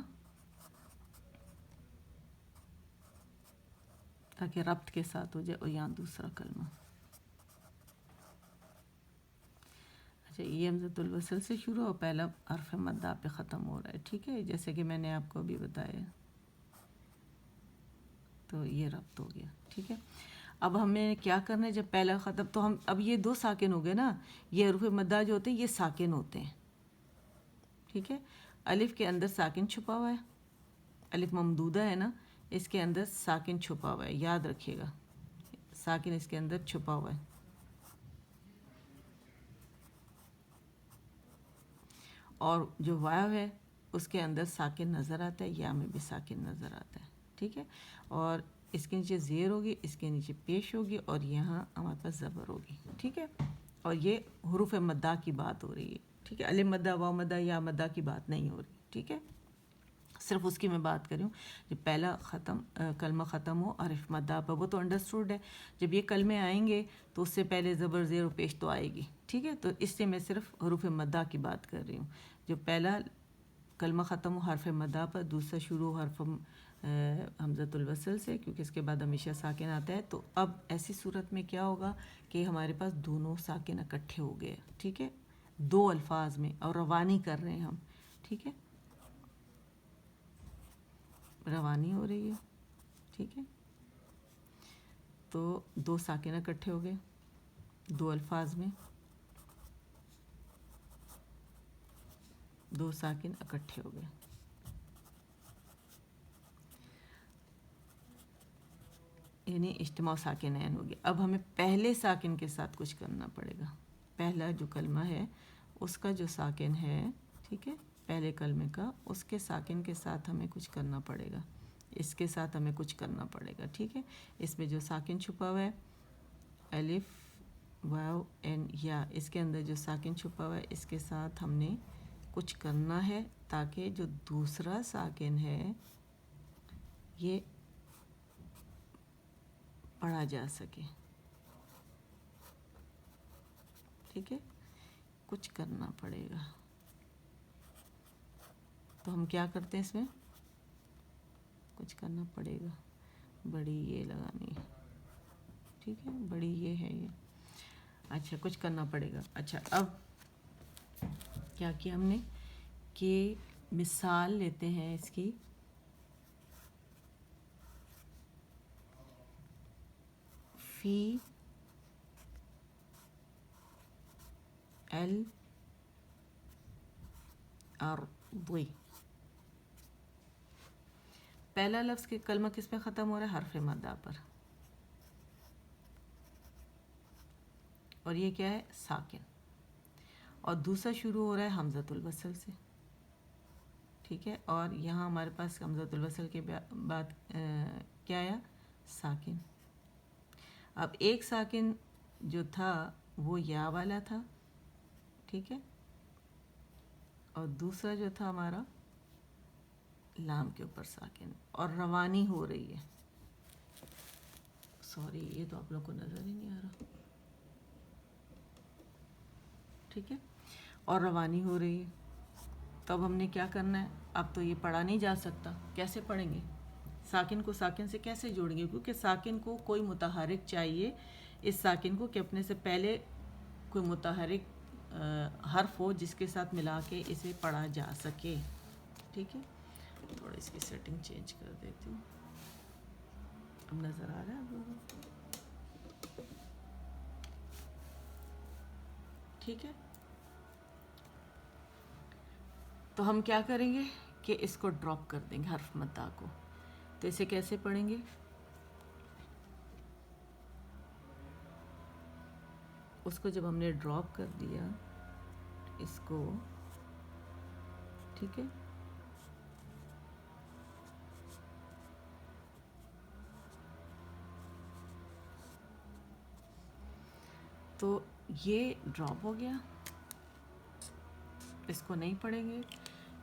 تاکہ ربط کے ساتھ ہو جائے، اور یہاں دوسرا کلمہ. اچھا، یہ حمزۃ الوصل سے شروع ہو، پہلا حرف مدہ پہ ختم ہو رہا ہے. ٹھیک ہے، جیسے کہ میں نے آپ کو ابھی بتایا، تو یہ ربط ہو گیا. ٹھیک ہے. اب ہمیں کیا کرنا ہے، جب پہلا ختم تو ہم اب یہ دو ساکن ہو گئے نا، یہ حروف مدہ جو ہوتے ہیں یہ ساکن ہوتے ہیں. ٹھیک ہے. الف کے اندر ساکن چھپا ہوا ہے، الف ممدودہ ہے نا، اس کے اندر ساکن چھپا ہوا ہے، یاد رکھیے گا، ساکن اس کے اندر چھپا ہوا ہے. اور جو واو ہے اس کے اندر ساکن نظر آتا ہے، یا میں بھی ساکن نظر آتا ہے. ٹھیک ہے. اور اس کے نیچے زیر ہوگی، اس کے نیچے پیش ہوگی، اور یہاں ہمارے پاس زبر ہوگی. ٹھیک ہے. اور یہ حروف مدہ کی بات ہو رہی ہے. ٹھیک ہے. الف مدہ، واو مدہ، یا مدہ کی بات نہیں ہو رہی. ٹھیک ہے. صرف اس کی میں بات کر رہی ہوں جب پہلا کلمہ ختم ہو حرف مدہ پر، وہ تو انڈرسٹوڈ ہے. جب یہ کلمے آئیں گے تو اس سے پہلے زبر، زیر و پیش تو آئے گی. ٹھیک ہے. تو اس سے میں صرف حروف مدہ کی بات کر رہی ہوں. جو پہلا کلمہ ختم ہو حرف مدہ پر، دوسرا شروع ہو حرف حمزۃ الوصل سے، کیونکہ اس کے بعد ہمیشہ ساکن آتا ہے. تو اب ایسی صورت میں کیا ہوگا کہ ہمارے پاس دونوں ساکن اکٹھے ہو گئے. ٹھیک ہے. دو الفاظ میں، اور روانی کر رہے ہیں ہم. ٹھیک ہے، روانی ہو رہی ہے. ٹھیک ہے. تو دو ساکن اکٹھے ہو گئے دو الفاظ میں، دو ساکن اکٹھے ہو گئے. یعنی اجتماع ساکنین ہو گیا. اب ہمیں پہلے ساکن کے ساتھ کچھ کرنا پڑے گا. پہلا جو کلمہ ہے اس کا جو ساکن ہے، ٹھیک ہے، پہلے کلمے کا، اس کے ساکن کے ساتھ ہمیں کچھ کرنا پڑے گا، اس کے ساتھ ہمیں کچھ کرنا پڑے گا، ٹھیک ہے. اس میں جو ساکن چھپا ہوا ہے الف واو این یا، اس کے اندر جو ساکن چھپا ہوا ہے اس کے ساتھ ہم نے کچھ کرنا ہے تاکہ جو دوسرا ساکن ہے یہ پڑھا جا سکے، ٹھیک ہے. کچھ کرنا پڑے گا تو ہم کیا کرتے ہیں، اس میں کچھ کرنا پڑے گا، بڑی یہ لگانی ہے، ٹھیک ہے، بڑی یہ ہے یہ. اچھا کچھ کرنا پڑے گا. اچھا اب کیا کیا ہم نے کہ مثال لیتے ہیں اس کی. فی الارض، پہلا لفظ کے کلمہ کس پہ ختم ہو رہا ہے، حرف مدہ پر، اور یہ کیا ہے ساکن، اور دوسرا شروع ہو رہا ہے حمزۃ الوصل سے، ٹھیک ہے. اور یہاں ہمارے پاس حمزۃ الوصل کے بعد کیا آیا، ساکن. اب ایک ساکن جو تھا وہ یا والا تھا، ٹھیک ہے، اور دوسرا جو تھا ہمارا لام کے اوپر ساکن، اور روانی ہو رہی ہے. سوری یہ تو آپ لوگ کو نظر ہی نہیں آ رہا، ٹھیک ہے، اور روانی ہو رہی ہے. تو اب ہم نے کیا کرنا ہے، اب تو یہ پڑھا نہیں جا سکتا، کیسے پڑھیں گے، ساکن کو ساکن سے کیسے جوڑیں گے، کیونکہ ساکن کو کوئی متحرک چاہیے، اس ساکن کو کہ اپنے سے پہلے کوئی متحرک حرف ہو جس کے ساتھ ملا کے اسے پڑھا جا سکے، ٹھیک ہے. تھوڑا اس کی سیٹنگ چینج کر دیتی ہوں، اب نظر آ رہا ہے آپ لوگوں کو، ٹھیک ہے. تو ہم کیا کریں گے کہ اس کو ڈراپ کر دیں گے حرف مدہ کو. تو اسے کیسے پڑھیں گے، اس کو جب ہم نے ڈراپ کر دیا اس کو، ٹھیک ہے، تو یہ ڈراپ ہو گیا، اس کو نہیں پڑھیں گے.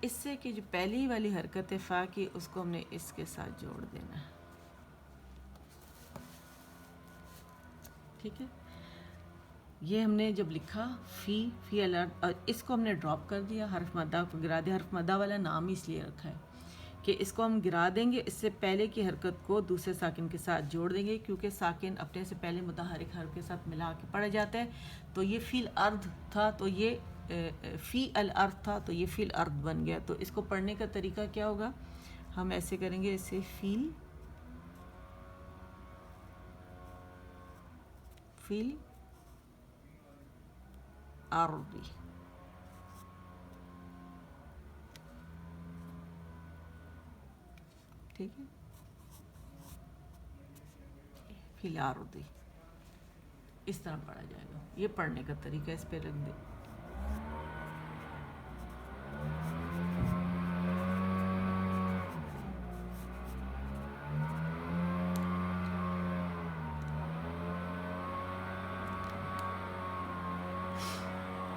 اس سے کہ جو پہلی والی حرکت فا کی اس کو ہم نے اس کے ساتھ جوڑ دینا ہے، ٹھیک ہے. یہ ہم نے جب لکھا فی الارض، اس کو ہم نے ڈراپ کر دیا، حرف مدہ کو گرا دیا. حرف مدہ والا نام اس لیے رکھا ہے کہ اس کو ہم گرا دیں گے، اس سے پہلے کی حرکت کو دوسرے ساکن کے ساتھ جوڑ دیں گے، کیونکہ ساکن اپنے سے پہلے متحرک حرف کے ساتھ ملا کے پڑھا جاتا ہے. تو یہ فی الارض تھا، تو یہ فی الارض تھا، تو یہ فی الارض بن گیا. تو اس کو پڑھنے کا طریقہ کیا ہوگا، ہم ایسے کریں گے، اسے فی الارض، ٹھیک ہے، فی الارض اس طرح پڑھا جائے گا. یہ پڑھنے کا طریقہ اس پہ رکھ دے.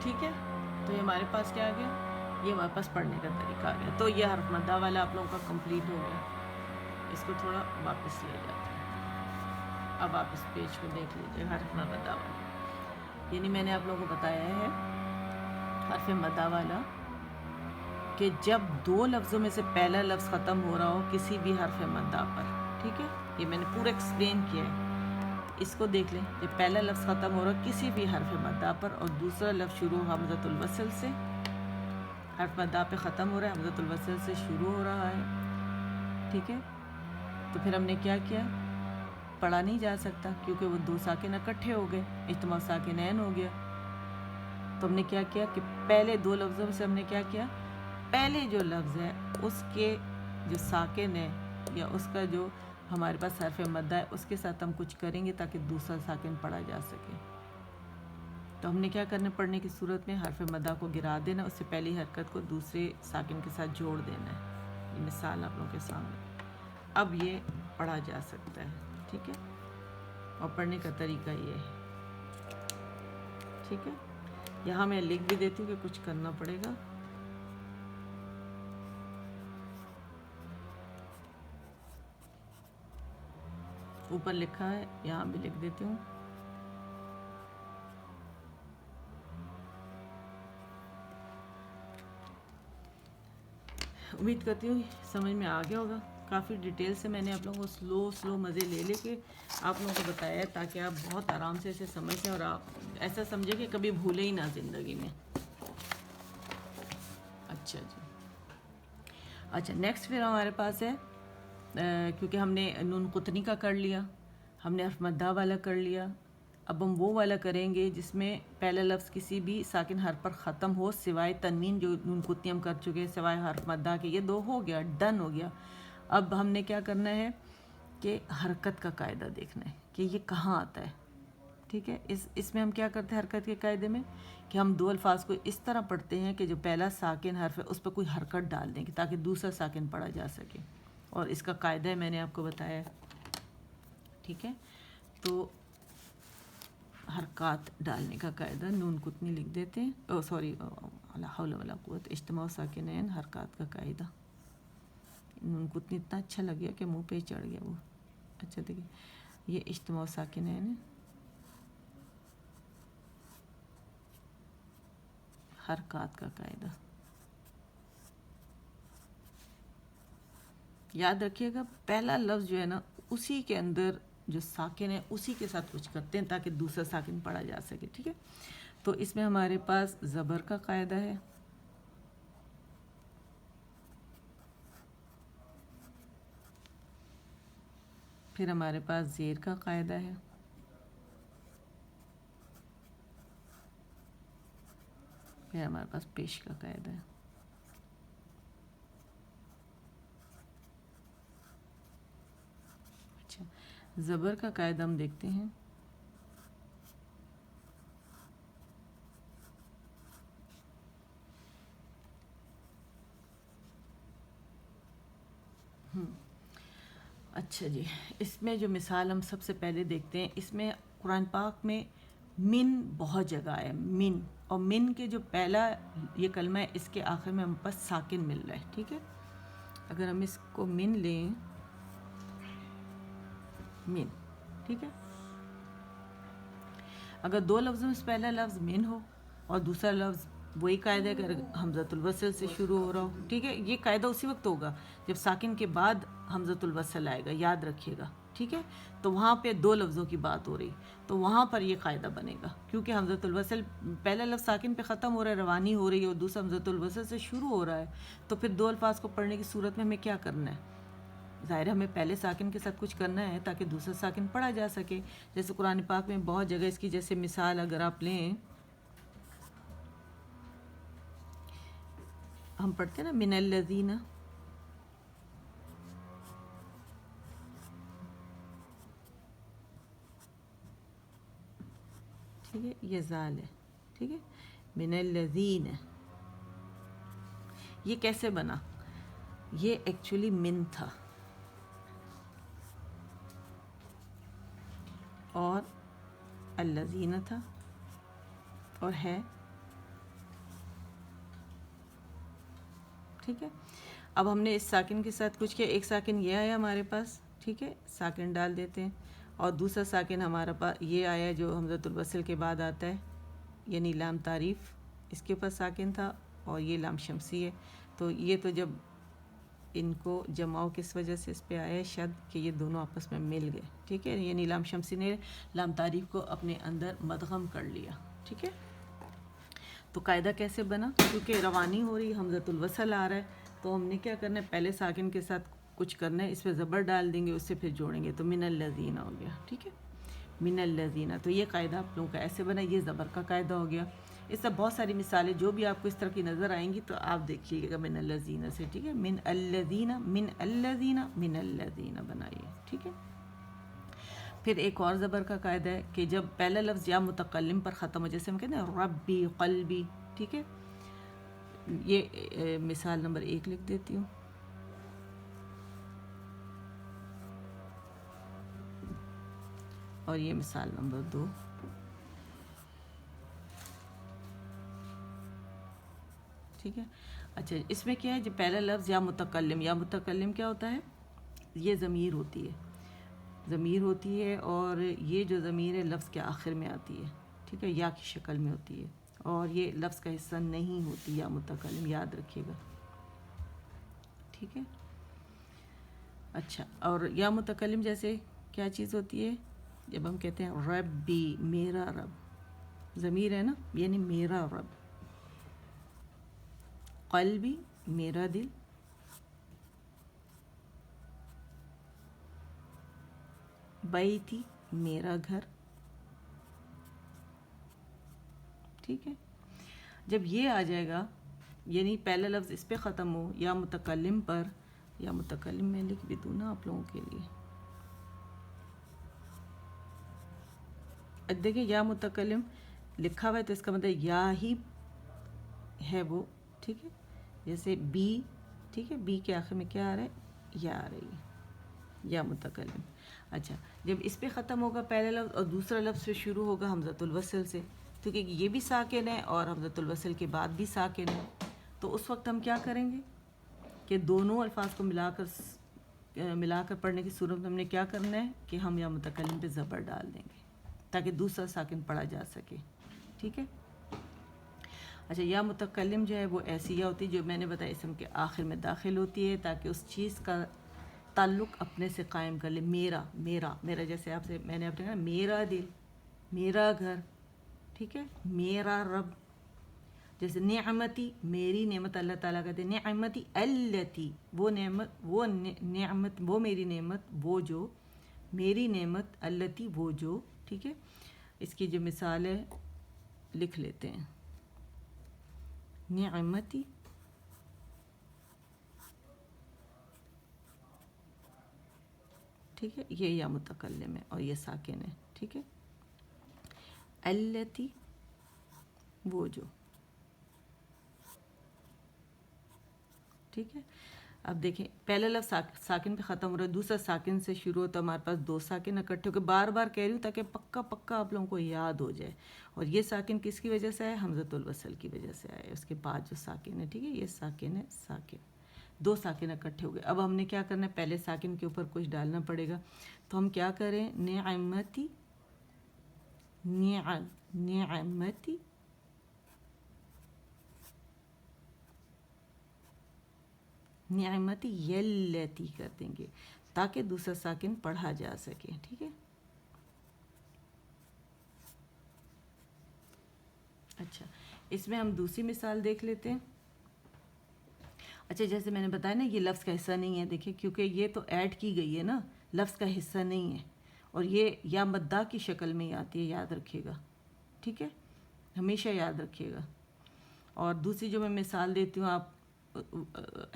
ٹھیک ہے، تو یہ ہمارے پاس کیا آ گیا، یہ ہمارے پاس پڑھنے کا طریقہ آ گیا. تو یہ حرف مدہ والا آپ لوگوں کا کمپلیٹ ہو گیا. اس کو تھوڑا واپس لے جاتے ہیں. اب آپ اس پیج کو دیکھ لیجیے، حرف مدہ والا، یعنی میں نے آپ لوگوں کو بتایا ہے حرف مدہ والا کہ جب دو لفظوں میں سے پہلا لفظ ختم ہو رہا ہو کسی بھی حرف مدہ پر، ٹھیک ہے، یہ میں نے پورا ایکسپلین کیا ہے. اس کو دیکھ لیں، جب پہلا لفظ ختم ہو رہا ہے کسی بھی حرف مدہ پر اور دوسرا لفظ شروع حمزۃ الوصل سے، حرف مدہ پہ ختم ہو رہا ہے، حمزۃ الوصل سے شروع ہو رہا ہے، ٹھیک ہے. تو پھر ہم نے کیا کیا، پڑھا نہیں جا سکتا کیونکہ وہ دو ساکن اکٹھے ہو گئے، اجتماع ساکنین ہو گیا. تو ہم نے کیا کیا کہ پہلے دو لفظوں سے ہم نے کیا کیا، پہلے جو لفظ ہے اس کے جو ساکن ہے یا اس کا جو ہمارے پاس حرف مدہ ہے اس کے ساتھ ہم کچھ کریں گے تاکہ دوسرا ساکن پڑھا جا سکے. تو ہم نے کیا کرنا پڑھنے کی صورت میں حرف مدہ کو گرا دینا، اس سے پہلی حرکت کو دوسرے ساکن کے ساتھ جوڑ دینا ہے۔ یہ مثال آپ لوگوں کے سامنے، اب یہ پڑھا جا سکتا ہے، ٹھیک ہے، اور پڑھنے کا طریقہ یہ ہے، ٹھیک ہے۔ یہاں میں لکھ بھی دیتی ہوں کہ کچھ کرنا پڑے گا۔ اوپر لکھا ہے، یہاں بھی لکھ دیتی ہوں۔ امید کرتی ہوں سمجھ میں آ گیا ہوگا۔ کافی ڈیٹیل سے میں نے آپ لوگوں کو سلو مزے لے کے آپ لوگوں کو بتایا ہے، تاکہ آپ بہت آرام سے اسے سمجھیں اور آپ ایسا سمجھیں کہ کبھی بھولے ہی نہ زندگی میں۔ اچھا جی، اچھا نیکسٹ پھر ہمارے پاس ہے، کیونکہ ہم نے نون قطنی کا کر لیا، ہم نے حرف مدہ والا کر لیا، اب ہم وہ والا کریں گے جس میں پہلا لفظ کسی بھی ساکن حرف پر ختم ہو سوائے تنوین، جو نون قطنی ہم کر چکے، سوائے حرف مدہ کے، یہ دو ہو گیا، ڈن ہو گیا۔ اب ہم نے کیا کرنا ہے کہ حرکت کا قاعدہ دیکھنا ہے کہ یہ کہاں آتا ہے، ٹھیک ہے۔ اس میں ہم کیا کرتے ہیں حرکت کے قاعدے میں کہ ہم دو الفاظ کو اس طرح پڑھتے ہیں کہ جو پہلا ساکن حرف ہے اس پہ کوئی حرکت ڈال دیں گے تاکہ دوسرا ساکن پڑھا جا سکے، اور اس کا قاعدہ ہے میں نے آپ کو بتایا ہے، ٹھیک ہے۔ تو حرکات ڈالنے کا قاعدہ، نون قطنی لکھ دیتے ہیں، سوری لا حول ولا قوت، اجتماع ساکنین، حرکات کا قاعدہ۔ نون قطنی اتنا اچھا لگ گیا کہ منہ پہ ہی چڑھ گیا وہ۔ اچھا دیکھیں، یہ اجتماع ساکنین، حرکات کا قاعدہ یاد رکھیے گا۔ پہلا لفظ جو ہے نا، اسی کے اندر جو ساکن ہے اسی کے ساتھ کچھ کرتے ہیں تاکہ دوسرا ساکن پڑھا جا سکے، ٹھیک ہے۔ تو اس میں ہمارے پاس زبر کا قاعدہ ہے، پھر ہمارے پاس زیر کا قاعدہ ہے، پھر ہمارے پاس پیش کا قاعدہ ہے۔ اچھا، زبر کا قاعدہ ہم دیکھتے ہیں، اچھا جی، اس میں جو مثال ہم سب سے پہلے دیکھتے ہیں، اس میں قرآن پاک میں من بہت جگہ ہے، من، اور من کے جو پہلا یہ کلمہ ہے اس کے آخر میں ہم پاس ساکن مل رہا ہے، ٹھیک ہے۔ اگر ہم اس کو من لیں، من، ٹھیک ہے، اگر دو لفظوں میں پہلا لفظ من ہو اور دوسرا لفظ وہی قاعدہ ہے کہ حمزۃ الوصل سے شروع ہو رہا ہو، ٹھیک ہے، یہ قاعدہ اسی وقت ہوگا جب ساکن کے بعد حمزۃ الوصل آئے گا، یاد رکھیے گا، ٹھیک ہے۔ تو وہاں پہ دو لفظوں کی بات ہو رہی، تو وہاں پر یہ قاعدہ بنے گا، کیونکہ حمزۃ الوصل پہلا لفظ ساکن پہ ختم ہو رہا ہے، روانی ہو رہی ہے، اور دوسرا حمزۃ الوصل سے شروع ہو رہا ہے، تو پھر دو الفاظ کو پڑھنے کی صورت میں ہمیں کیا کرنا ہے؟ ظاہر ہے ہمیں پہلے ساکن کے ساتھ کچھ کرنا ہے تاکہ دوسرا ساکن پڑھا جا سکے۔ جیسے قرآن پاک میں بہت جگہ اس کی جیسے مثال اگر آپ لیں، ہم پڑھتے ہیں نا من الذین، ٹھیک ہے، یہ زال ہے، ٹھیک ہے، من الذین، یہ کیسے بنا؟ یہ ایکچولی من تھا اور الذین تھا اور ہے، ٹھیک ہے۔ اب ہم نے اس ساکن کے ساتھ کچھ کیا، ایک ساکن یہ آیا ہمارے پاس، ٹھیک ہے، ساکن ڈال دیتے ہیں، اور دوسرا ساکن ہمارا پاس یہ آیا جو حمزۃ الوصل کے بعد آتا ہے، یعنی لام تعریف، اس کے پاس ساکن تھا، اور یہ لام شمسی ہے، تو یہ تو جب ان کو جماؤ کس وجہ سے اس پہ آیا ہے شد، کہ یہ دونوں آپس میں مل گئے، ٹھیک ہے، یعنی لام شمسی نے لام تعریف کو اپنے اندر مدغم کر لیا، ٹھیک ہے۔ تو قاعدہ کیسے بنا؟ کیونکہ روانی ہو رہی، حمزۃ الوصل آ رہا ہے، تو ہم نے کیا کرنا ہے، پہلے ساکن کے ساتھ کچھ کرنا ہے، اس پہ زبر ڈال دیں گے، اس سے پھر جوڑیں گے، تو من الذین ہو گیا، ٹھیک ہے، من الذین۔ تو یہ قاعدہ آپ لوگوں کا ایسے بنا، یہ زبر کا قاعدہ ہو گیا۔ اس سے بہت ساری مثالیں جو بھی آپ کو اس طرح کی نظر آئیں گی تو آپ دیکھیے گا من الذین سے، ٹھیک ہے، من الذین، من الذین، من الذین بنائیے، ٹھیک ہے۔ پھر ایک اور زبر کا قاعدہ ہے کہ جب پہلا لفظ یا متکلم پر ختم ہو، جیسے ہم کہتے ہیں ربی قلبی، ٹھیک ہے، یہ مثال نمبر 1 لکھ دیتی ہوں. اور یہ مثال نمبر 2. ٹھیک ہے. اچھا اس میں کیا ہے، جو پہلا لفظ یا متکلم کیا ہوتا ہے، یہ ضمیر ہوتی ہے اور یہ جو ضمیر ہے لفظ کے آخر میں آتی ہے، ٹھیک ہے، یا کی شکل میں ہوتی ہے اور یہ لفظ کا حصہ نہیں ہوتی یا متکلم، یاد رکھیے گا. ٹھیک ہے. اچھا اور یا متکلم جیسے کیا چیز ہوتی ہے، جب ہم کہتے ہیں ربی، میرا رب، ضمیر ہے نا، یعنی میرا رب، قلبی میرا دل، بیتی میرا گھر. ٹھیک ہے. جب یہ آ جائے گا، یعنی پہلا لفظ اس پہ ختم ہو یا متکلم پر، یا متکلم میں لکھ بھی دوں نا آپ لوگوں کے لیے. دیکھیں یا متکلم لکھا ہوا ہے تو اس کا مطلب یا ہی ہے وہ. ٹھیک ہے. جیسے بی، ٹھیک ہے، بی کے آخر میں کیا آ رہا ہے، یا آ رہی ہے، یا متکلم. اچھا جب اس پہ ختم ہوگا پہلا لفظ اور دوسرا لفظ پہ شروع ہوگا حمزۃ الوصل سے، کیونکہ یہ بھی ساکن ہے اور حمزۃ الوصل کے بعد بھی ساکن ہے، تو اس وقت ہم کیا کریں گے کہ دونوں الفاظ کو ملا کر پڑھنے کی صورت میں ہم نے کیا کرنا ہے کہ ہم یا متکلم پہ زبر ڈال دیں گے تاکہ دوسرا ساکن پڑھا جا سکے. ٹھیک ہے. اچھا یا متکلم جو ہے وہ ایسی یا ہوتی ہے جو میں نے بتایا اسم کے آخر میں داخل ہوتی ہے تاکہ اس چیز کا تعلق اپنے سے قائم کر لے. میرا جیسے آپ سے میں نے آپ نے کہا میرا دل، میرا گھر، ٹھیک ہے، میرا رب. جیسے نعمتی، میری نعمت، اللہ تعالیٰ کہتے ہیں نعمتی التی، وہ نعمت وہ میری نعمت، وہ جو میری نعمت، التی وہ جو. ٹھیک ہے. اس کی جو مثال ہے لکھ لیتے ہیں، نعمتی ٹھیک ہے، یہ یا متکلم ہے اور یہ ساکن ہے. ٹھیک ہے. التی وہ جو. ٹھیک ہے. اب دیکھیں پہلا لفظ ساکن پہ ختم ہو رہا ہے، دوسرا ساکن سے شروع ہوتا ہے، ہمارے پاس 2 ساکن اکٹھے ہو کے بار بار کہہ رہی ہوں تاکہ پکا آپ لوگوں کو یاد ہو جائے. اور یہ ساکن کس کی وجہ سے ہے، حمزۃ الوصل کی وجہ سے آئے، اس کے بعد جو ساکن ہے. ٹھیک ہے. یہ ساکن ہے، ساکن 2 ساکن اکٹھے ہو گئے. اب ہم نے کیا کرنا ہے، پہلے ساکن کے اوپر کچھ ڈالنا پڑے گا، تو ہم کیا کریں، نعمتی نعمتی نعمتی یلتی کر دیں گے تاکہ دوسرا ساکن پڑھا جا سکے. ٹھیک ہے. اچھا اس میں ہم دوسری مثال دیکھ لیتے ہیں. اچھا جیسے میں نے بتایا نا یہ لفظ کا حصہ نہیں ہے، دیکھیں کیونکہ یہ تو ایڈ کی گئی ہے نا، لفظ کا حصہ نہیں ہے اور یہ یا مدہ کی شکل میں ہی آتی ہے، یاد رکھیے گا. ٹھیک ہے. ہمیشہ یاد رکھیے گا. اور دوسری جو میں مثال دیتی ہوں آپ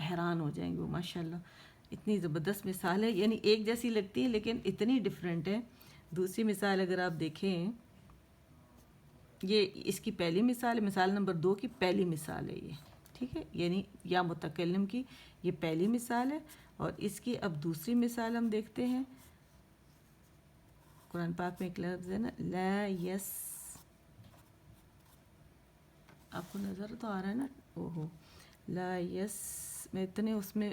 حیران ہو جائیں گے، ماشاء اللہ اتنی زبردست مثال ہے، یعنی ایک جیسی لگتی ہے لیکن اتنی ڈیفرنٹ ہے. دوسری مثال اگر آپ دیکھیں، یہ اس کی پہلی مثال ہے، مثال نمبر 2 کی پہلی مثال ہے یہ. ٹھیک ہے. یعنی یا متکلم کی یہ پہلی مثال ہے اور اس کی اب دوسری مثال ہم دیکھتے ہیں. قرآن پاک میں ایک لفظ ہے نا، لا یس، آپ کو نظر تو آ رہا ہے نا، اوہو لا یس، میں اتنے اس میں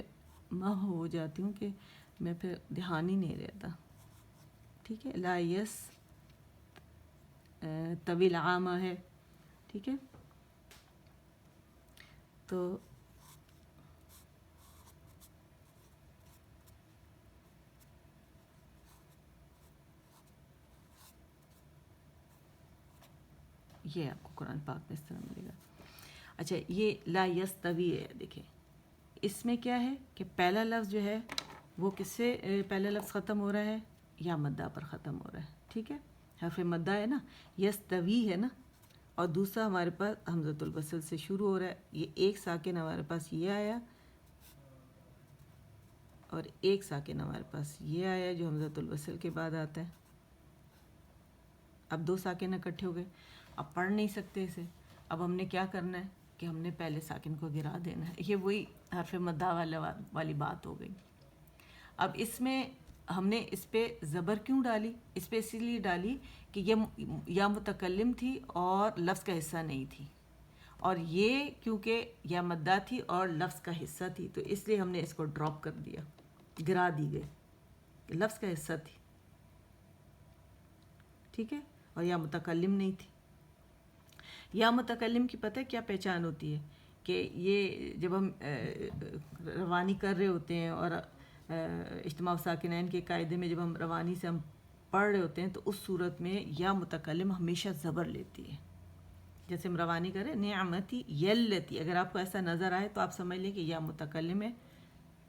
ہو جاتی ہوں کہ میں پھر دھیان ہی نہیں رہتا. ٹھیک ہے. لا یس طویل عامہ ہے. ٹھیک ہے. تو یہ آپ کو قرآن پاک میں اس طرح ملے گا. اچھا یہ لا یستوی ہے، دیکھیں اس میں کیا ہے کہ پہلا لفظ جو ہے وہ کس سے پہلا لفظ ختم ہو رہا ہے، یا مدہ پر ختم ہو رہا ہے. ٹھیک ہے. حرف مدہ ہے نا، یستوی ہے نا، اور دوسرا ہمارے پاس حمزۃ الوصل سے شروع ہو رہا ہے. یہ ایک ساکن ہمارے پاس یہ آیا اور ایک ساکن ہمارے پاس یہ آیا جو حمزۃ الوصل کے بعد آتا ہے. اب 2 ساکن اکٹھے ہو گئے، اب پڑھ نہیں سکتے اسے، اب ہم نے کیا کرنا ہے کہ ہم نے پہلے ساکن کو گرا دینا ہے. یہ وہی حرف مدہ والی بات ہو گئی. اب اس میں ہم نے اس پہ زبر کیوں ڈالی؟ اس پہ اسی لیے ڈالی کہ یہ یا متکلم تھی اور لفظ کا حصہ نہیں تھی، اور یہ کیونکہ یا مدہ تھی اور لفظ کا حصہ تھی، تو اس لیے ہم نے اس کو ڈراپ کر دیا، گرا دی گئی، لفظ کا حصہ تھی. ٹھیک ہے، اور یا متکلم نہیں تھی. یا متکلم کی پتہ کیا پہچان ہوتی ہے کہ یہ جب ہم روانی کر رہے ہوتے ہیں اور اجتماع ساکنین کے قاعدے میں جب ہم روانی سے ہم پڑھ رہے ہوتے ہیں تو اس صورت میں یا متکلم ہمیشہ زبر لیتی ہے. جیسے ہم روانی کریں نعمتی یلتی، اگر آپ کو ایسا نظر آئے تو آپ سمجھ لیں کہ یا متکلم ہے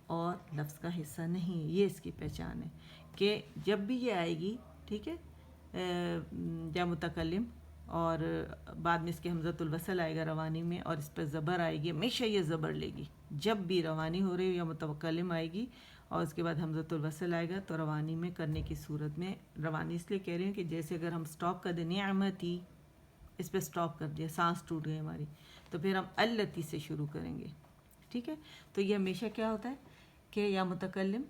اور لفظ کا حصہ نہیں. یہ اس کی پہچان ہے کہ جب بھی یہ آئے گی، ٹھیک ہے، یا متکلم اور بعد میں اس کے حمزۃ الوصل آئے گا روانی میں اور اس پہ زبر آئے گی، ہمیشہ یہ زبر لے گی. جب بھی روانی ہو رہی ہو یا متکلم آئے گی اور اس کے بعد حمزۃ الوصل آئے گا تو روانی میں کرنے کی صورت میں، روانی اس لیے کہہ رہی ہوں کہ جیسے اگر ہم سٹاپ کر دیں نعمتی، اس پہ سٹاپ کر دیا، سانس ٹوٹ گئی ہماری، تو پھر ہم التی سے شروع کریں گے. ٹھیک ہے، تو یہ ہمیشہ کیا ہوتا ہے کہ یا متکلم،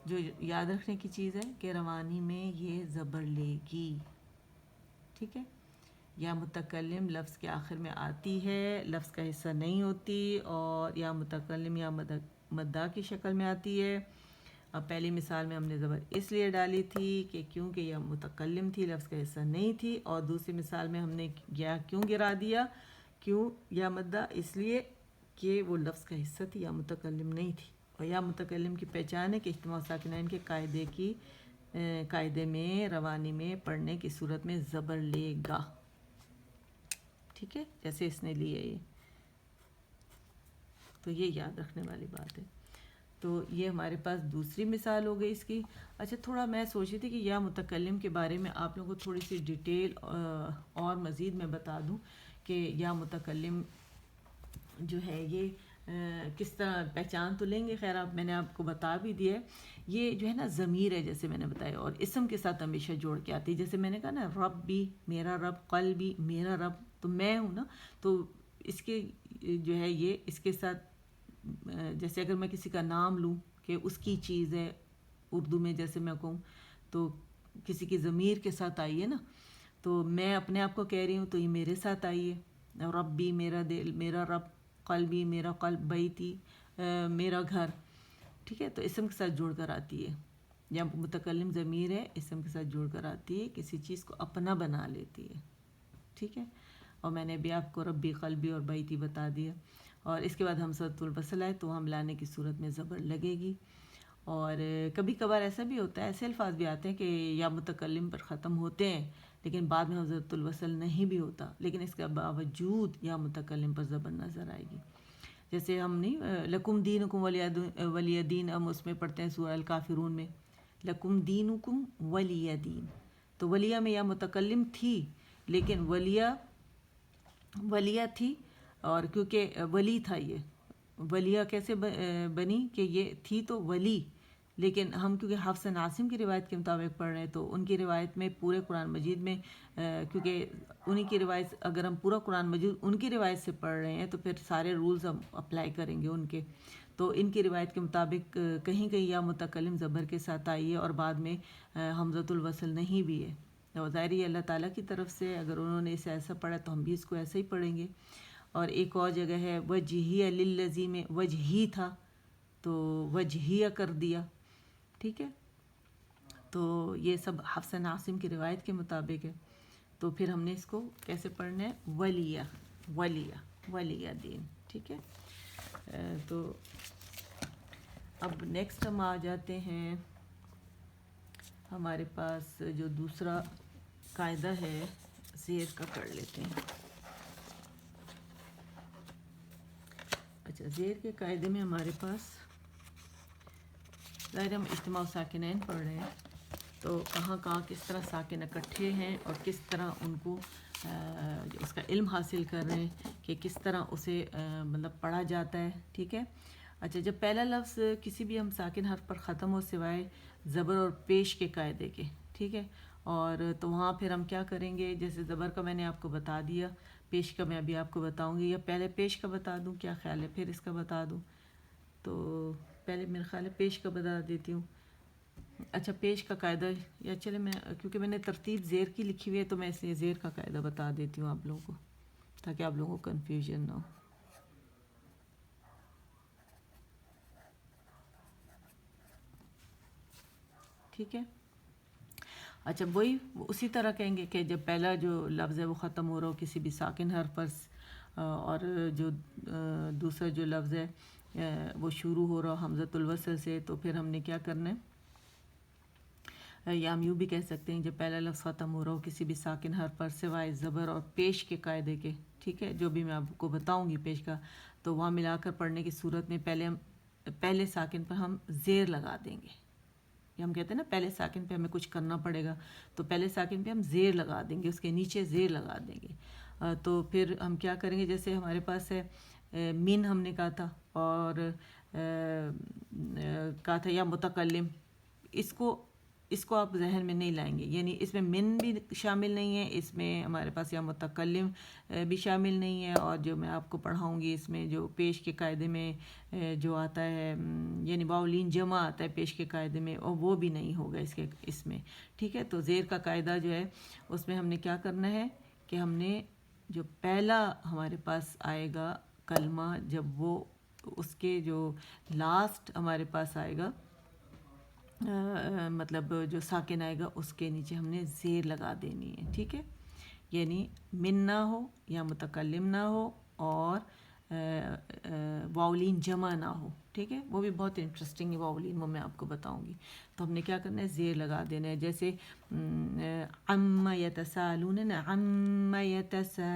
جو یاد رکھنے کی چیز ہے کہ روانی میں یہ زبر لے گی. ٹھیک ہے، یا متکلم لفظ کے آخر میں آتی ہے، لفظ کا حصہ نہیں ہوتی، اور یا متکلم یا مدہ کی شکل میں آتی ہے. اب پہلی مثال میں ہم نے زبر اس لیے ڈالی تھی کہ کیونکہ یہ متکلم تھی، لفظ کا حصہ نہیں تھی، اور دوسری مثال میں ہم نے یا کیوں گرا دیا، کیوں یا مدہ، اس لیے کہ وہ لفظ کا حصہ تھی، یا متکلم نہیں تھی. اور یا متکلم کی پہچان ہے کہ اجتماع ساکنین کے قاعدے میں روانی میں پڑھنے کی صورت میں زبر لے گا. ٹھیک ہے، جیسے اس نے لی ہے یہ، تو یہ یاد رکھنے والی بات ہے. تو یہ ہمارے پاس دوسری مثال ہو گئی اس کی. اچھا، تھوڑا میں سوچ رہی تھی کہ یا متکلم کے بارے میں آپ لوگوں کو تھوڑی سی ڈیٹیل اور مزید میں بتا دوں کہ یا متکلم جو ہے یہ کس طرح پہچان تو لیں گے. خیر، اب میں نے آپ کو بتا بھی دیا ہے. یہ جو ہے نا ضمیر ہے، جیسے میں نے بتایا، اور اسم کے ساتھ ہمیشہ جوڑ کے آتی ہے. جیسے میں نے کہا نا رب بھی میرا رب، قلبی میرا رب، تو میں ہوں نا، تو اس کے جو ہے یہ اس کے ساتھ، جیسے اگر میں کسی کا نام لوں کہ اس کی چیز ہے، اردو میں جیسے میں کہوں تو کسی کی ضمیر کے ساتھ آئی ہے نا، تو میں اپنے آپ کو کہہ رہی ہوں تو یہ میرے ساتھ آئی ہے. ربی میرا دل، میرا رب، قلبی میرا قلب، بیتی میرا گھر. ٹھیک ہے، تو اسم کے ساتھ جوڑ کر آتی ہے. یا متکلم ضمیر ہے، اسم کے ساتھ جوڑ کر آتی ہے، کسی چیز کو اپنا بنا لیتی ہے. ٹھیک ہے، اور میں نے بھی آپ کو ربی، قلبی اور بیتی بتا دیا. اور اس کے بعد حمزۃ الوصل آئے تو ہم لانے کی صورت میں زبر لگے گی. اور کبھی کبھار ایسا بھی ہوتا ہے، ایسے الفاظ بھی آتے ہیں کہ یا متکلم پر ختم ہوتے ہیں لیکن بعد میں حمزۃ الوصل نہیں بھی ہوتا، لیکن اس کے باوجود یا متکلم پر زبر نظر آئے گی. جیسے ہم نہیں لکم دینکم ولی دین، ہم اس میں پڑھتے ہیں سورہ الکافرون میں لکم دینکم ولی دین، تو ولیہ میں یا متکلم تھی، لیکن ولیہ تھی، اور کیونکہ ولی تھا، یہ ولیہ کیسے بنی کہ یہ تھی تو ولی، لیکن ہم کیونکہ حفص عاصم کی روایت کے مطابق پڑھ رہے ہیں تو ان کی روایت میں پورے قرآن مجید میں، کیونکہ انہی کی روایت، اگر ہم پورا قرآن مجید ان کی روایت سے پڑھ رہے ہیں تو پھر سارے رولز ہم اپلائی کریں گے ان کے. تو ان کی روایت کے مطابق کہیں کہیں یا متکلم زبر کے ساتھ آئی ہے اور بعد میں حمزۃ الوصل نہیں بھی ہے. ظاہر یہ اللہ تعالیٰ کی طرف سے، اگر انہوں نے اسے ایسا پڑھا تو ہم بھی اس کو ایسا ہی پڑھیں گے. اور ایک اور جگہ ہے وجہیہ للذی میں وجہی تھا تو وجہیہ کر دیا. ٹھیک ہے، تو یہ سب حفص عاصم کی روایت کے مطابق ہے. تو پھر ہم نے اس کو کیسے پڑھنا ہے، ولیہ دین. ٹھیک ہے، تو اب نیکسٹ ہم آ جاتے ہیں، ہمارے پاس جو دوسرا قاعدہ ہے زیر کا کر لیتے ہیں. اچھا، زیر کے قاعدے میں ہمارے پاس ظاہر ہم اجتماع ساکنین پڑھ رہے ہیں تو کہاں کہاں کس طرح ساکن اکٹھے ہیں اور کس طرح ان کو اس کا علم حاصل کر رہے ہیں کہ کس طرح اسے مطلب پڑھا جاتا ہے. ٹھیک ہے، اچھا، جب پہلا لفظ کسی بھی ہم ساکن حرف پر ختم ہو سوائے زبر اور پیش کے قاعدے کے، ٹھیک ہے، اور تو وہاں پھر ہم کیا کریں گے، جیسے زبر کا میں نے آپ کو بتا دیا، پیش کا میں ابھی آپ کو بتاؤں گی، یا پہلے پیش کا بتا دوں، کیا خیال ہے، پھر اس کا بتا دوں؟ تو پہلے میرا خیال ہے پیش کا بتا دیتی ہوں. اچھا پیش کا قاعدہ، یا چلے میں کیونکہ میں نے ترتیب زیر کی لکھی ہوئی ہے تو میں اس لیے زیر کا قاعدہ بتا دیتی ہوں آپ لوگوں کو، تاکہ آپ لوگوں کو کنفیوژن نہ ہو. ٹھیک ہے. اچھا وہی اسی طرح کہیں گے کہ جب پہلا جو لفظ ہے وہ ختم ہو رہا ہو کسی بھی ساکن حرف پر، اور جو دوسرا جو لفظ ہے وہ شروع ہو رہا ہو حمزۃ الوصل سے، تو پھر ہم نے کیا کرنا ہے، یا ہم یوں بھی کہہ سکتے ہیں جب پہلا لفظ ختم ہو رہا ہو کسی بھی ساکن حرف پر سوائے زبر اور پیش کے قاعدے کے، ٹھیک ہے، جو بھی میں آپ کو بتاؤں گی پیش کا، تو وہاں ملا کر پڑھنے کی صورت میں پہلے ساکن پر ہم زیر لگا دیں گے. ہم کہتے ہیں نا پہلے ساکن پہ ہمیں کچھ کرنا پڑے گا، تو پہلے ساکن پہ ہم زیر لگا دیں گے، اس کے نیچے زیر لگا دیں گے. تو پھر ہم کیا کریں گے، جیسے ہمارے پاس ہے من ہم نے کہا تھا، اور کہا تھا یا متکلم، اس کو آپ ذہن میں نہیں لائیں گے، یعنی اس میں من بھی شامل نہیں ہے، اس میں ہمارے پاس یا متکلم بھی شامل نہیں ہے، اور جو میں آپ کو پڑھاؤں گی اس میں جو پیش کے قاعدے میں جو آتا ہے، یعنی باولین جمع آتا ہے پیش کے قاعدے میں، اور وہ بھی نہیں ہوگا اس میں. ٹھیک ہے. تو زیر کا قاعدہ جو ہے اس میں ہم نے کیا کرنا ہے کہ ہم نے جو پہلا ہمارے پاس آئے گا کلمہ، جب وہ اس کے جو لاسٹ ہمارے پاس آئے گا، مطلب جو ساکن آئے گا اس کے نیچے ہم نے زیر لگا دینی ہے. ٹھیک ہے. یعنی من نہ ہو یا متکلم نہ ہو اور واولین جمع نہ ہو. ٹھیک ہے. وہ بھی بہت انٹرسٹنگ ہے واولین، وہ میں آپ کو بتاؤں گی. تو ہم نے کیا کرنا ہے، زیر لگا دینا ہے. جیسے عما یتساءلون نا، عما یتساءلون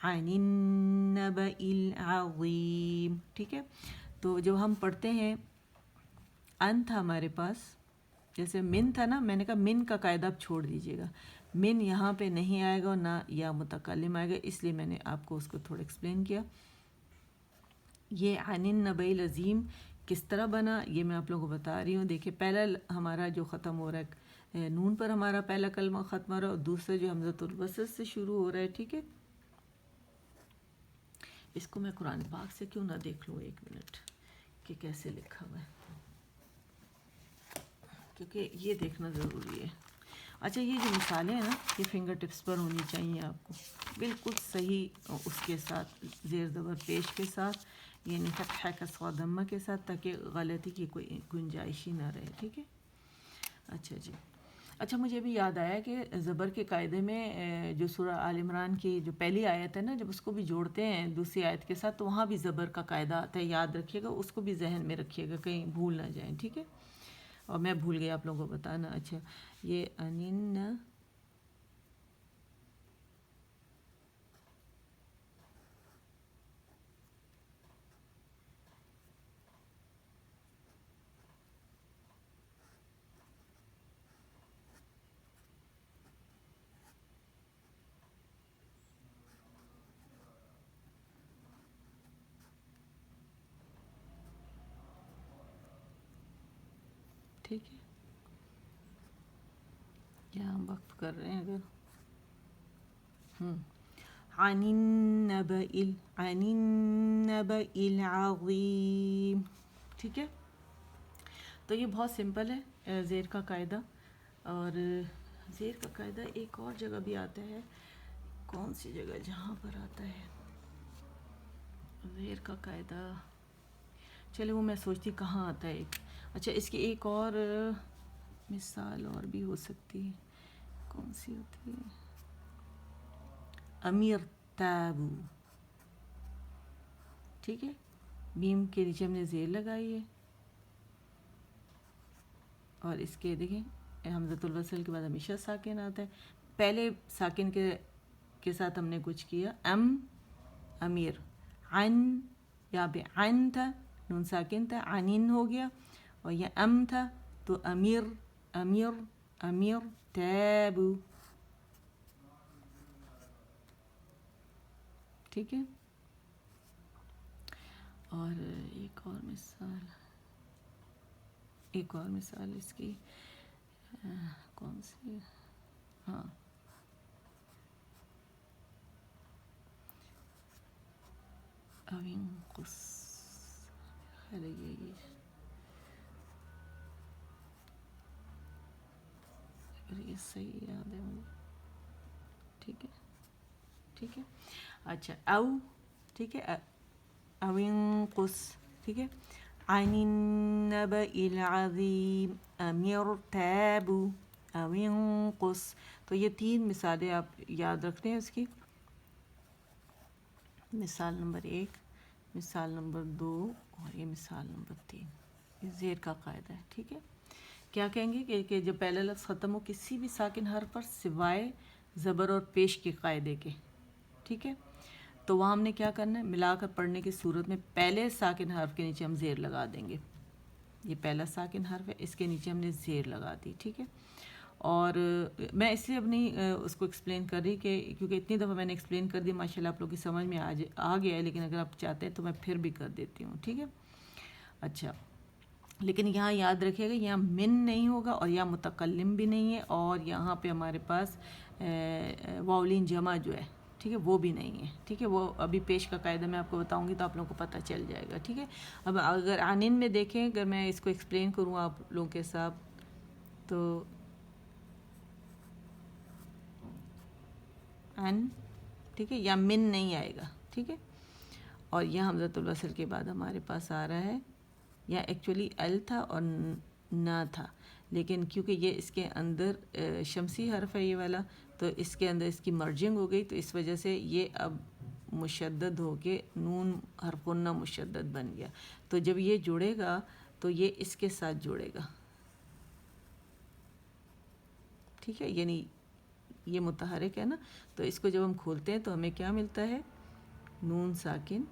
عن النبأ العظیم. ٹھیک ہے. تو جب ہم پڑھتے ہیں ان تھا ہمارے پاس، جیسے من تھا نا، میں نے کہا من کا قاعدہ آپ چھوڑ دیجیے گا، من یہاں پہ نہیں آئے گا، نہ یا متکلم آئے گا، اس لیے میں نے آپ کو اس کو تھوڑا ایکسپلین کیا. یہ عن النبأ العظیم کس طرح بنا یہ میں آپ لوگوں کو بتا رہی ہوں. دیکھیں پہلا ہمارا جو ختم ہو رہا ہے نون پر، ہمارا پہلا کلمہ ختم ہو رہا ہے، اور دوسرا جو حمزۃ الوسط سے شروع ہو رہا ہے. ٹھیک ہے. اس کو میں قرآن پاک سے کیوں نہ دیکھ لوں ایک منٹ کہ کیسے لکھا ہوا ہے، کیونکہ یہ دیکھنا ضروری ہے. اچھا یہ جو مثالیں ہیں نا، یہ فنگر ٹپس پر ہونی چاہیے آپ کو، بالکل صحیح اس کے ساتھ زیر زبر پیش کے ساتھ، یعنی فتحہ کسرہ ضمہ کے ساتھ، تاکہ غلطی کی کوئی گنجائش ہی نہ رہے. ٹھیک ہے. اچھا جی. اچھا مجھے بھی یاد آیا کہ زبر کے قاعدے میں جو سورہ آل عمران کی جو پہلی آیت ہے نا، جب اس کو بھی جوڑتے ہیں دوسری آیت کے ساتھ تو وہاں بھی زبر کا قاعدہ آتا ہے. یاد رکھیے گا، اس کو بھی ذہن میں رکھیے گا، کہیں بھول نہ جائیں. ٹھیک ہے. اور میں بھول گئی آپ لوگوں کو بتانا. اچھا یہ انین، ٹھیک ہے، کیا ہم وقف کر رہے ہیں اگر عن النبأ العظیم. ٹھیک ہے. تو یہ بہت سمپل ہے زیر کا قاعدہ. اور زیر کا قاعدہ ایک اور جگہ بھی آتا ہے، کون سی جگہ جہاں پر آتا ہے زیر کا قاعدہ، چلے وہ میں سوچتی کہاں آتا ہے ایک. اچھا اس کی ایک اور مثال اور بھی ہو سکتی ہے، کون سی ہوتی ہے، امیر تابو. ٹھیک ہے. بیم کے نیچے ہم نے زیر لگائی ہے، اور اس کے دیکھیں حمزۃ الوصل کے بعد ہمیشہ ساکن آتا ہے. پہلے ساکن کے ساتھ ہم نے کچھ کیا، امیر، عن، یہاں پہ عن تھا، نون ساکن تھا، عنین ہو گیا، اور یہ تھا تو امیر، امیر تابو. ٹھیک ہے. اور ایک اور مثال اس کی، کون سی؟ ہاں اوینقص، خیر یہ اگر یہ صحیح یاد ہے مجھے، ٹھیک ہے ٹھیک ہے. اچھا او، ٹھیک ہے، اوینقص، ٹھیک ہے. عن النبأ العظیم ام یرتابوا اوینقص. تو یہ تین مثالیں آپ یاد رکھتے ہیں اس کی. مثال نمبر 1، مثال نمبر 2 اور یہ مثال نمبر 3. یہ زیر کا قاعدہ ہے، ٹھیک ہے. کیا کہیں گے کہ جب پہلا لفظ ختم ہو کسی بھی ساکن حرف پر سوائے زبر اور پیش کے قاعدے کے، ٹھیک ہے، تو وہاں ہم نے کیا کرنا ہے، ملا کر پڑھنے کی صورت میں پہلے ساکن حرف کے نیچے ہم زیر لگا دیں گے. یہ پہلا ساکن حرف ہے، اس کے نیچے ہم نے زیر لگا دی، ٹھیک ہے. اور میں اس لیے اب نہیں اس کو ایکسپلین کر رہی کہ کیونکہ اتنی دفعہ میں نے ایکسپلین کر دی ماشاءاللہ آپ لوگ کی سمجھ میں آ گیا ہے، لیکن اگر آپ چاہتے ہیں تو میں پھر بھی کر دیتی ہوں، ٹھیک ہے. اچھا، لیکن یہاں یاد رکھیے گا یہاں من نہیں ہوگا اور یہاں متکلم بھی نہیں ہے، اور یہاں پہ ہمارے پاس واولین جمع جو ہے، ٹھیک ہے، وہ بھی نہیں ہے، ٹھیک ہے. وہ ابھی پیش کا قاعدہ میں آپ کو بتاؤں گی تو آپ لوگوں کو پتہ چل جائے گا، ٹھیک ہے. اب اگر عنین میں دیکھیں، اگر میں اس کو ایکسپلین کروں آپ لوگوں کے ساتھ تو ان، ٹھیک ہے، یا من نہیں آئے گا، ٹھیک ہے. اور یہاں حمزۃ الوصل کے بعد ہمارے پاس آ رہا ہے، یا ایکچولی ال تھا اور نہ تھا، لیکن کیونکہ یہ اس کے اندر شمسی حرف ہے یہ والا، تو اس کے اندر اس کی مرجنگ ہو گئی، تو اس وجہ سے یہ اب مشدد ہو کے نون حرف غنہ مشدد بن گیا. تو جب یہ جڑے گا تو یہ اس کے ساتھ جڑے گا، ٹھیک ہے. یعنی یہ متحرک ہے نا، تو اس کو جب ہم کھولتے ہیں تو ہمیں کیا ملتا ہے، نون ساکن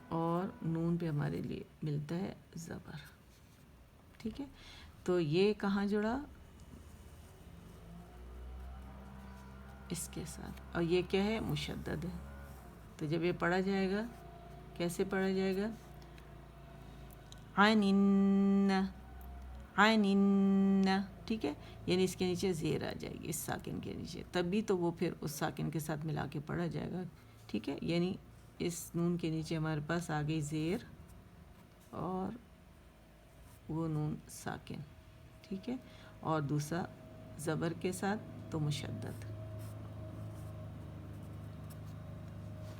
اور نون پہ ہمارے لیے ملتا ہے زبر، ٹھیک ہے. تو یہ کہاں جڑا، اس کے ساتھ، اور یہ کیا ہے، مشدد ہے. تو جب یہ پڑھا جائے گا، کیسے پڑھا جائے گا، عن عن، ٹھیک ہے. یعنی اس کے نیچے زیر آ جائے گی، اس ساکن کے نیچے، تبھی تو وہ پھر اس ساکن کے ساتھ ملا کے پڑھا جائے گا، ٹھیک ہے. یعنی اس نون کے نیچے ہمارے پاس آ گئی زیر اور وہ نون ساکن، ٹھیک ہے. اور دوسرا زبر کے ساتھ تو مشدد،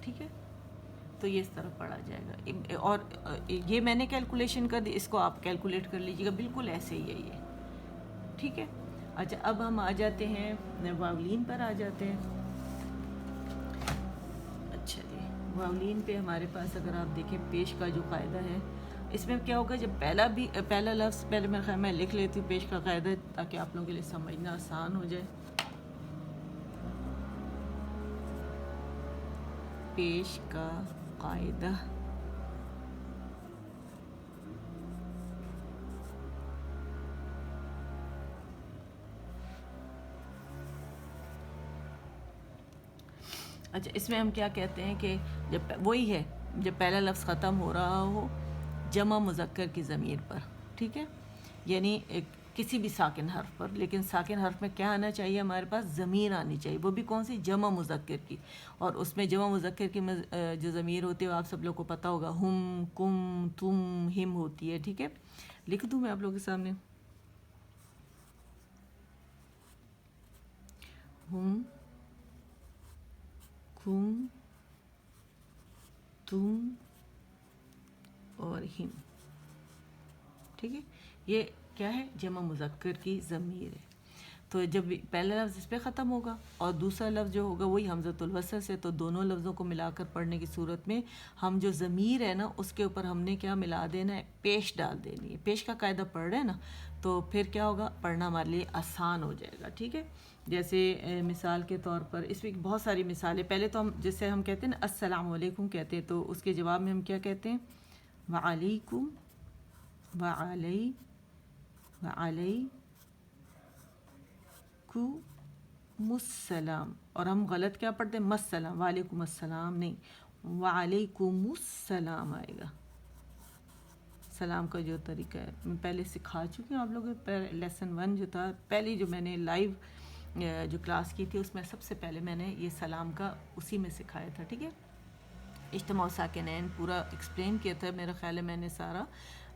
ٹھیک ہے. تو یہ اس طرح پڑھا جائے گا. اور یہ میں نے کیلکولیشن کر دی، اس کو آپ کیلکولیٹ کر لیجیے گا، بالکل ایسے ہی ہے یہ، ٹھیک ہے. اچھا، اب ہم آ جاتے ہیں واولین پر آ جاتے ہیں. اچھا جی، واولین پہ ہمارے پاس اگر آپ دیکھیں پیش کا جو قاعدہ ہے، اس میں کیا ہوگا، جب پہلا لفظ، پہلے میرے خیال میں لکھ لیتی ہوں پیش کا قاعدہ تاکہ آپ لوگوں کے لیے سمجھنا آسان ہو جائے. پیش کا قاعدہ، اچھا، اس میں ہم کیا کہتے ہیں کہ جب وہی ہے، جب پہلا لفظ ختم ہو رہا ہو جمع مذکر کی ضمیر پر، ٹھیک ہے. یعنی کسی بھی ساکن حرف پر، لیکن ساکن حرف میں کیا آنا چاہیے، ہمارے پاس ضمیر آنی چاہیے، وہ بھی کون سی، جمع مذکر کی. اور اس میں جمع مذکر کی جو ضمیر ہوتی ہے وہ آپ سب لوگ کو پتہ ہوگا، ہم، کم، تم، ہم ہوتی ہے، ٹھیک ہے. لکھ دوں میں آپ لوگوں کے سامنے، ہم، کم، تم اور ہم، ٹھیک ہے. یہ کیا ہے، جمع مذکر کی ضمیر ہے. تو جب پہلا لفظ اس پہ ختم ہوگا اور دوسرا لفظ جو ہوگا وہی حمزۃ الوصل سے، تو دونوں لفظوں کو ملا کر پڑھنے کی صورت میں ہم جو ضمیر ہے نا اس کے اوپر ہم نے کیا ملا دینا ہے، پیش ڈال دینی ہے. پیش کا قاعدہ پڑھ رہے ہیں نا، تو پھر کیا ہوگا، پڑھنا ہمارے لیے آسان ہو جائے گا، ٹھیک ہے. جیسے مثال کے طور پر اس میں بہت ساری مثالیں، پہلے تو ہم جیسے ہم کہتے ہیں نا السلام علیکم کہتے ہیں، تو اس کے جواب میں ہم کیا کہتے ہیں، وعلیکم، وعلی، وعلیکم السلام. اور ہم غلط کیا پڑھتے ہیں، مسلام، وعلیکم السلام نہیں، وعلیکم السلام آئے گا، سلام کا جو طریقہ ہے میں پہلے سکھا چکی ہوں آپ لوگوں کو. لیسن 1 جو تھا پہلی جو میں نے لائیو جو کلاس کی تھی اس میں سب سے پہلے میں نے یہ سلام کا اسی میں سکھایا تھا. ٹھیک ہے, اجتماع ساکنین پورا ایکسپلین کیا تھا میرا خیال ہے میں نے سارا.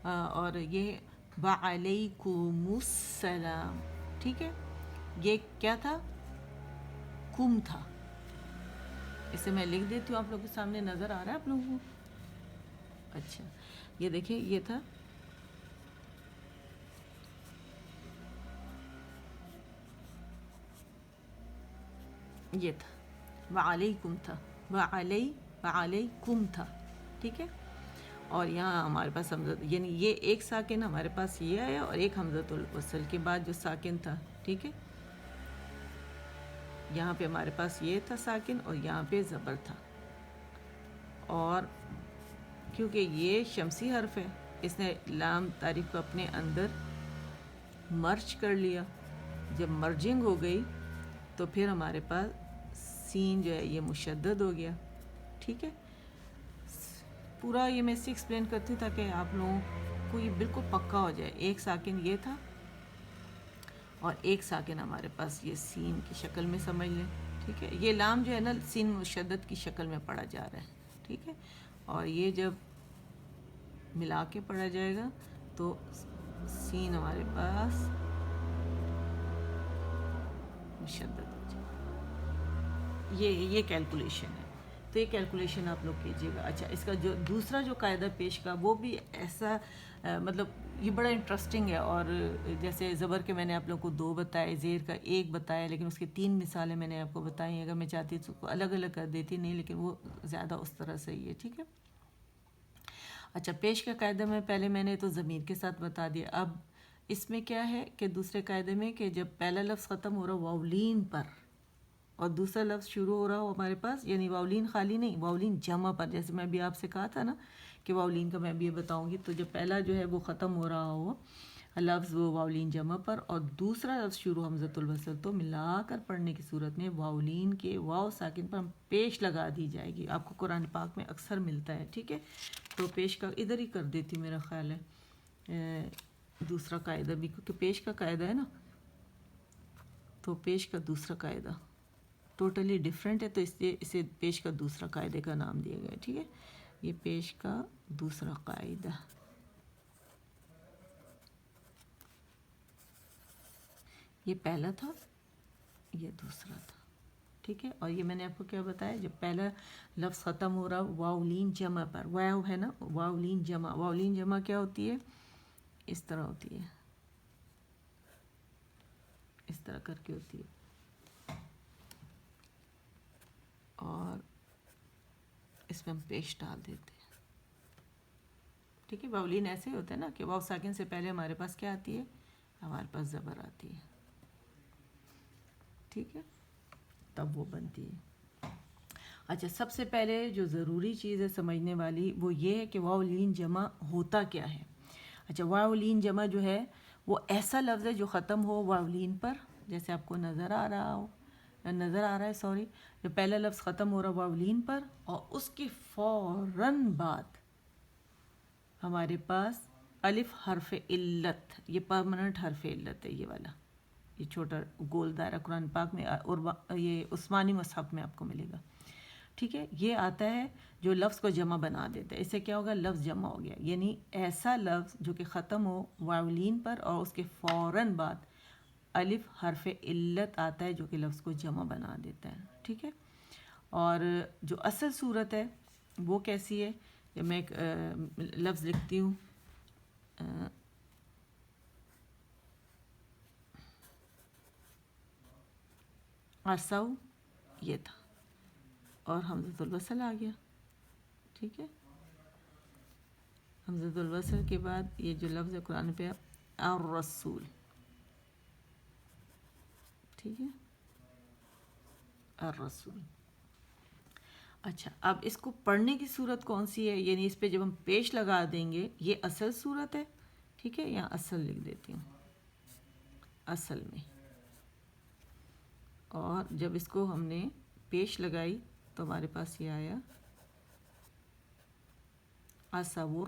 اور یہ وعلیکم السلام. ٹھیک ہے, یہ کیا تھا؟ کم تھا. اسے میں لکھ دیتی ہوں, آپ لوگوں کے سامنے نظر آ رہا ہے آپ لوگوں کو؟ اچھا, یہ دیکھیں یہ تھا یہ تھا وعلیکم تھا, وعلیکم تھا. ٹھیک ہے, اور یہاں ہمارے پاس حمزہ یعنی یہ ایک ساکن ہمارے پاس یہ آیا اور ایک حمزۃ الوصل کے بعد جو ساکن تھا. ٹھیک ہے, یہاں پہ ہمارے پاس یہ تھا ساکن اور یہاں پہ زبر تھا. اور کیونکہ یہ شمسی حرف ہے اس نے لام تعریف کو اپنے اندر مرج کر لیا. جب مرجنگ ہو گئی تو پھر ہمارے پاس سین جو ہے یہ مشدد ہو گیا. ٹھیک ہے, پورا یہ میں سے ایکسپلین کرتی ہوں تاکہ آپ لوگوں کو یہ بالکل پکا ہو جائے. ایک ساکن یہ تھا اور ایک ساکن ہمارے پاس یہ سین کی شکل میں سمجھ لیں. ٹھیک ہے, یہ لام جو ہے نا سین مشدد کی شکل میں پڑھا جا رہا ہے. ٹھیک ہے, اور یہ جب ملا کے پڑھا جائے گا تو سین ہمارے پاس مشدد ہو جائے گا. یہ کیلکولیشن ہے, تو یہ کیلکولیشن آپ لوگ کیجیے گا. اچھا, اس کا جو دوسرا جو قاعدہ پیش کا وہ بھی ایسا مطلب یہ بڑا انٹرسٹنگ ہے. اور جیسے زبر کے میں نے آپ لوگوں کو 2 بتائے, زیر کا 1 بتایا, لیکن اس کے 3 مثالیں میں نے آپ کو بتائی. اگر میں چاہتی تو الگ الگ کر دیتی, نہیں, لیکن وہ زیادہ اس طرح سے ہی ہے. ٹھیک ہے, اچھا, پیش کا قاعدہ میں پہلے میں نے تو ضمیر کے ساتھ بتا دیا. اب اس میں کیا ہے کہ دوسرے قاعدے میں کہ جب پہلا لفظ ختم ہو رہا واولین پر اور دوسرا لفظ شروع ہو رہا ہو ہمارے پاس, یعنی واولین خالی نہیں, واولین جمع پر, جیسے میں بھی آپ سے کہا تھا نا کہ واولین کا میں بھی یہ بتاؤں گی. تو جب پہلا جو ہے وہ ختم ہو رہا ہو لفظ وہ واولین جمع پر اور دوسرا لفظ شروع حمزۃ الوصل, تو ملا کر پڑھنے کی صورت میں واولین کے واو ساکن پر ہم پیش لگا دی جائے گی. آپ کو قرآن پاک میں اکثر ملتا ہے. ٹھیک ہے, تو پیش کا ادھر ہی کر دیتی میرا خیال ہے دوسرا قاعدہ بھی, کیونکہ پیش کا قاعدہ ہے نا, تو پیش کا دوسرا قاعدہ ٹوٹلی ڈیفرنٹ ہے, تو اس لیے اسے پیش کا دوسرا قاعدے کا نام دیا گیا. ٹھیک ہے, یہ پیش کا دوسرا قاعدہ, یہ پہلا تھا, یہ دوسرا تھا. ٹھیک ہے, اور یہ میں نے آپ کو کیا بتایا, جب پہلا لفظ ختم ہو رہا واولین جمع پر, واو ہے نا, واولین جمع, واولین جمع کیا ہوتی ہے, اس طرح ہوتی ہے, اس طرح کر کے ہوتی ہے, اور اس میں ہم پیش ڈال دیتے ہیں. ٹھیک ہے, واولین ایسے ہوتا ہے نا کہ واو ساکن سے پہلے ہمارے پاس کیا آتی ہے, ہمارے پاس زبر آتی ہے. ٹھیک ہے, تب وہ بنتی ہے. اچھا, سب سے پہلے جو ضروری چیز ہے سمجھنے والی وہ یہ ہے کہ واولین جمع ہوتا کیا ہے. اچھا, واولین جمع جو ہے وہ ایسا لفظ ہے جو ختم ہو واولین پر, جیسے آپ کو نظر آ رہا ہے سوری, جو پہلا لفظ ختم ہو رہا واولین پر اور اس کے فوراً بعد ہمارے پاس الف حرف علت, یہ پرماننٹ حرف علت ہے, یہ والا, یہ چھوٹا گول دائرہ قرآن پاک میں اور یہ عثمانی مصحف میں آپ کو ملے گا. ٹھیک ہے, یہ آتا ہے جو لفظ کو جمع بنا دیتا ہے. اس سے کیا ہوگا, لفظ جمع ہو گیا, یعنی ایسا لفظ جو کہ ختم ہو واولین پر اور اس کے فوراً بعد الف حرف علت آتا ہے جو کہ لفظ کو جمع بنا دیتا ہے. ٹھیک ہے, اور جو اصل صورت ہے وہ کیسی ہے, جب میں ایک لفظ لکھتی ہوں, عصو, یہ تھا, اور حمزۃ الوصل آ گیا. ٹھیک ہے, حمزۃ الوصل کے بعد یہ جو لفظ ہے قرآن پہ الرسول. ٹھیک ہے, الرسول. اچھا, اب اس کو پڑھنے کی صورت کون سی ہے, یعنی اس پہ جب ہم پیش لگا دیں گے, یہ اصل صورت ہے. ٹھیک ہے, یہاں اصل لکھ دیتی ہوں, اصل میں, اور جب اس کو ہم نے پیش لگائی تو ہمارے پاس یہ آیا اصور,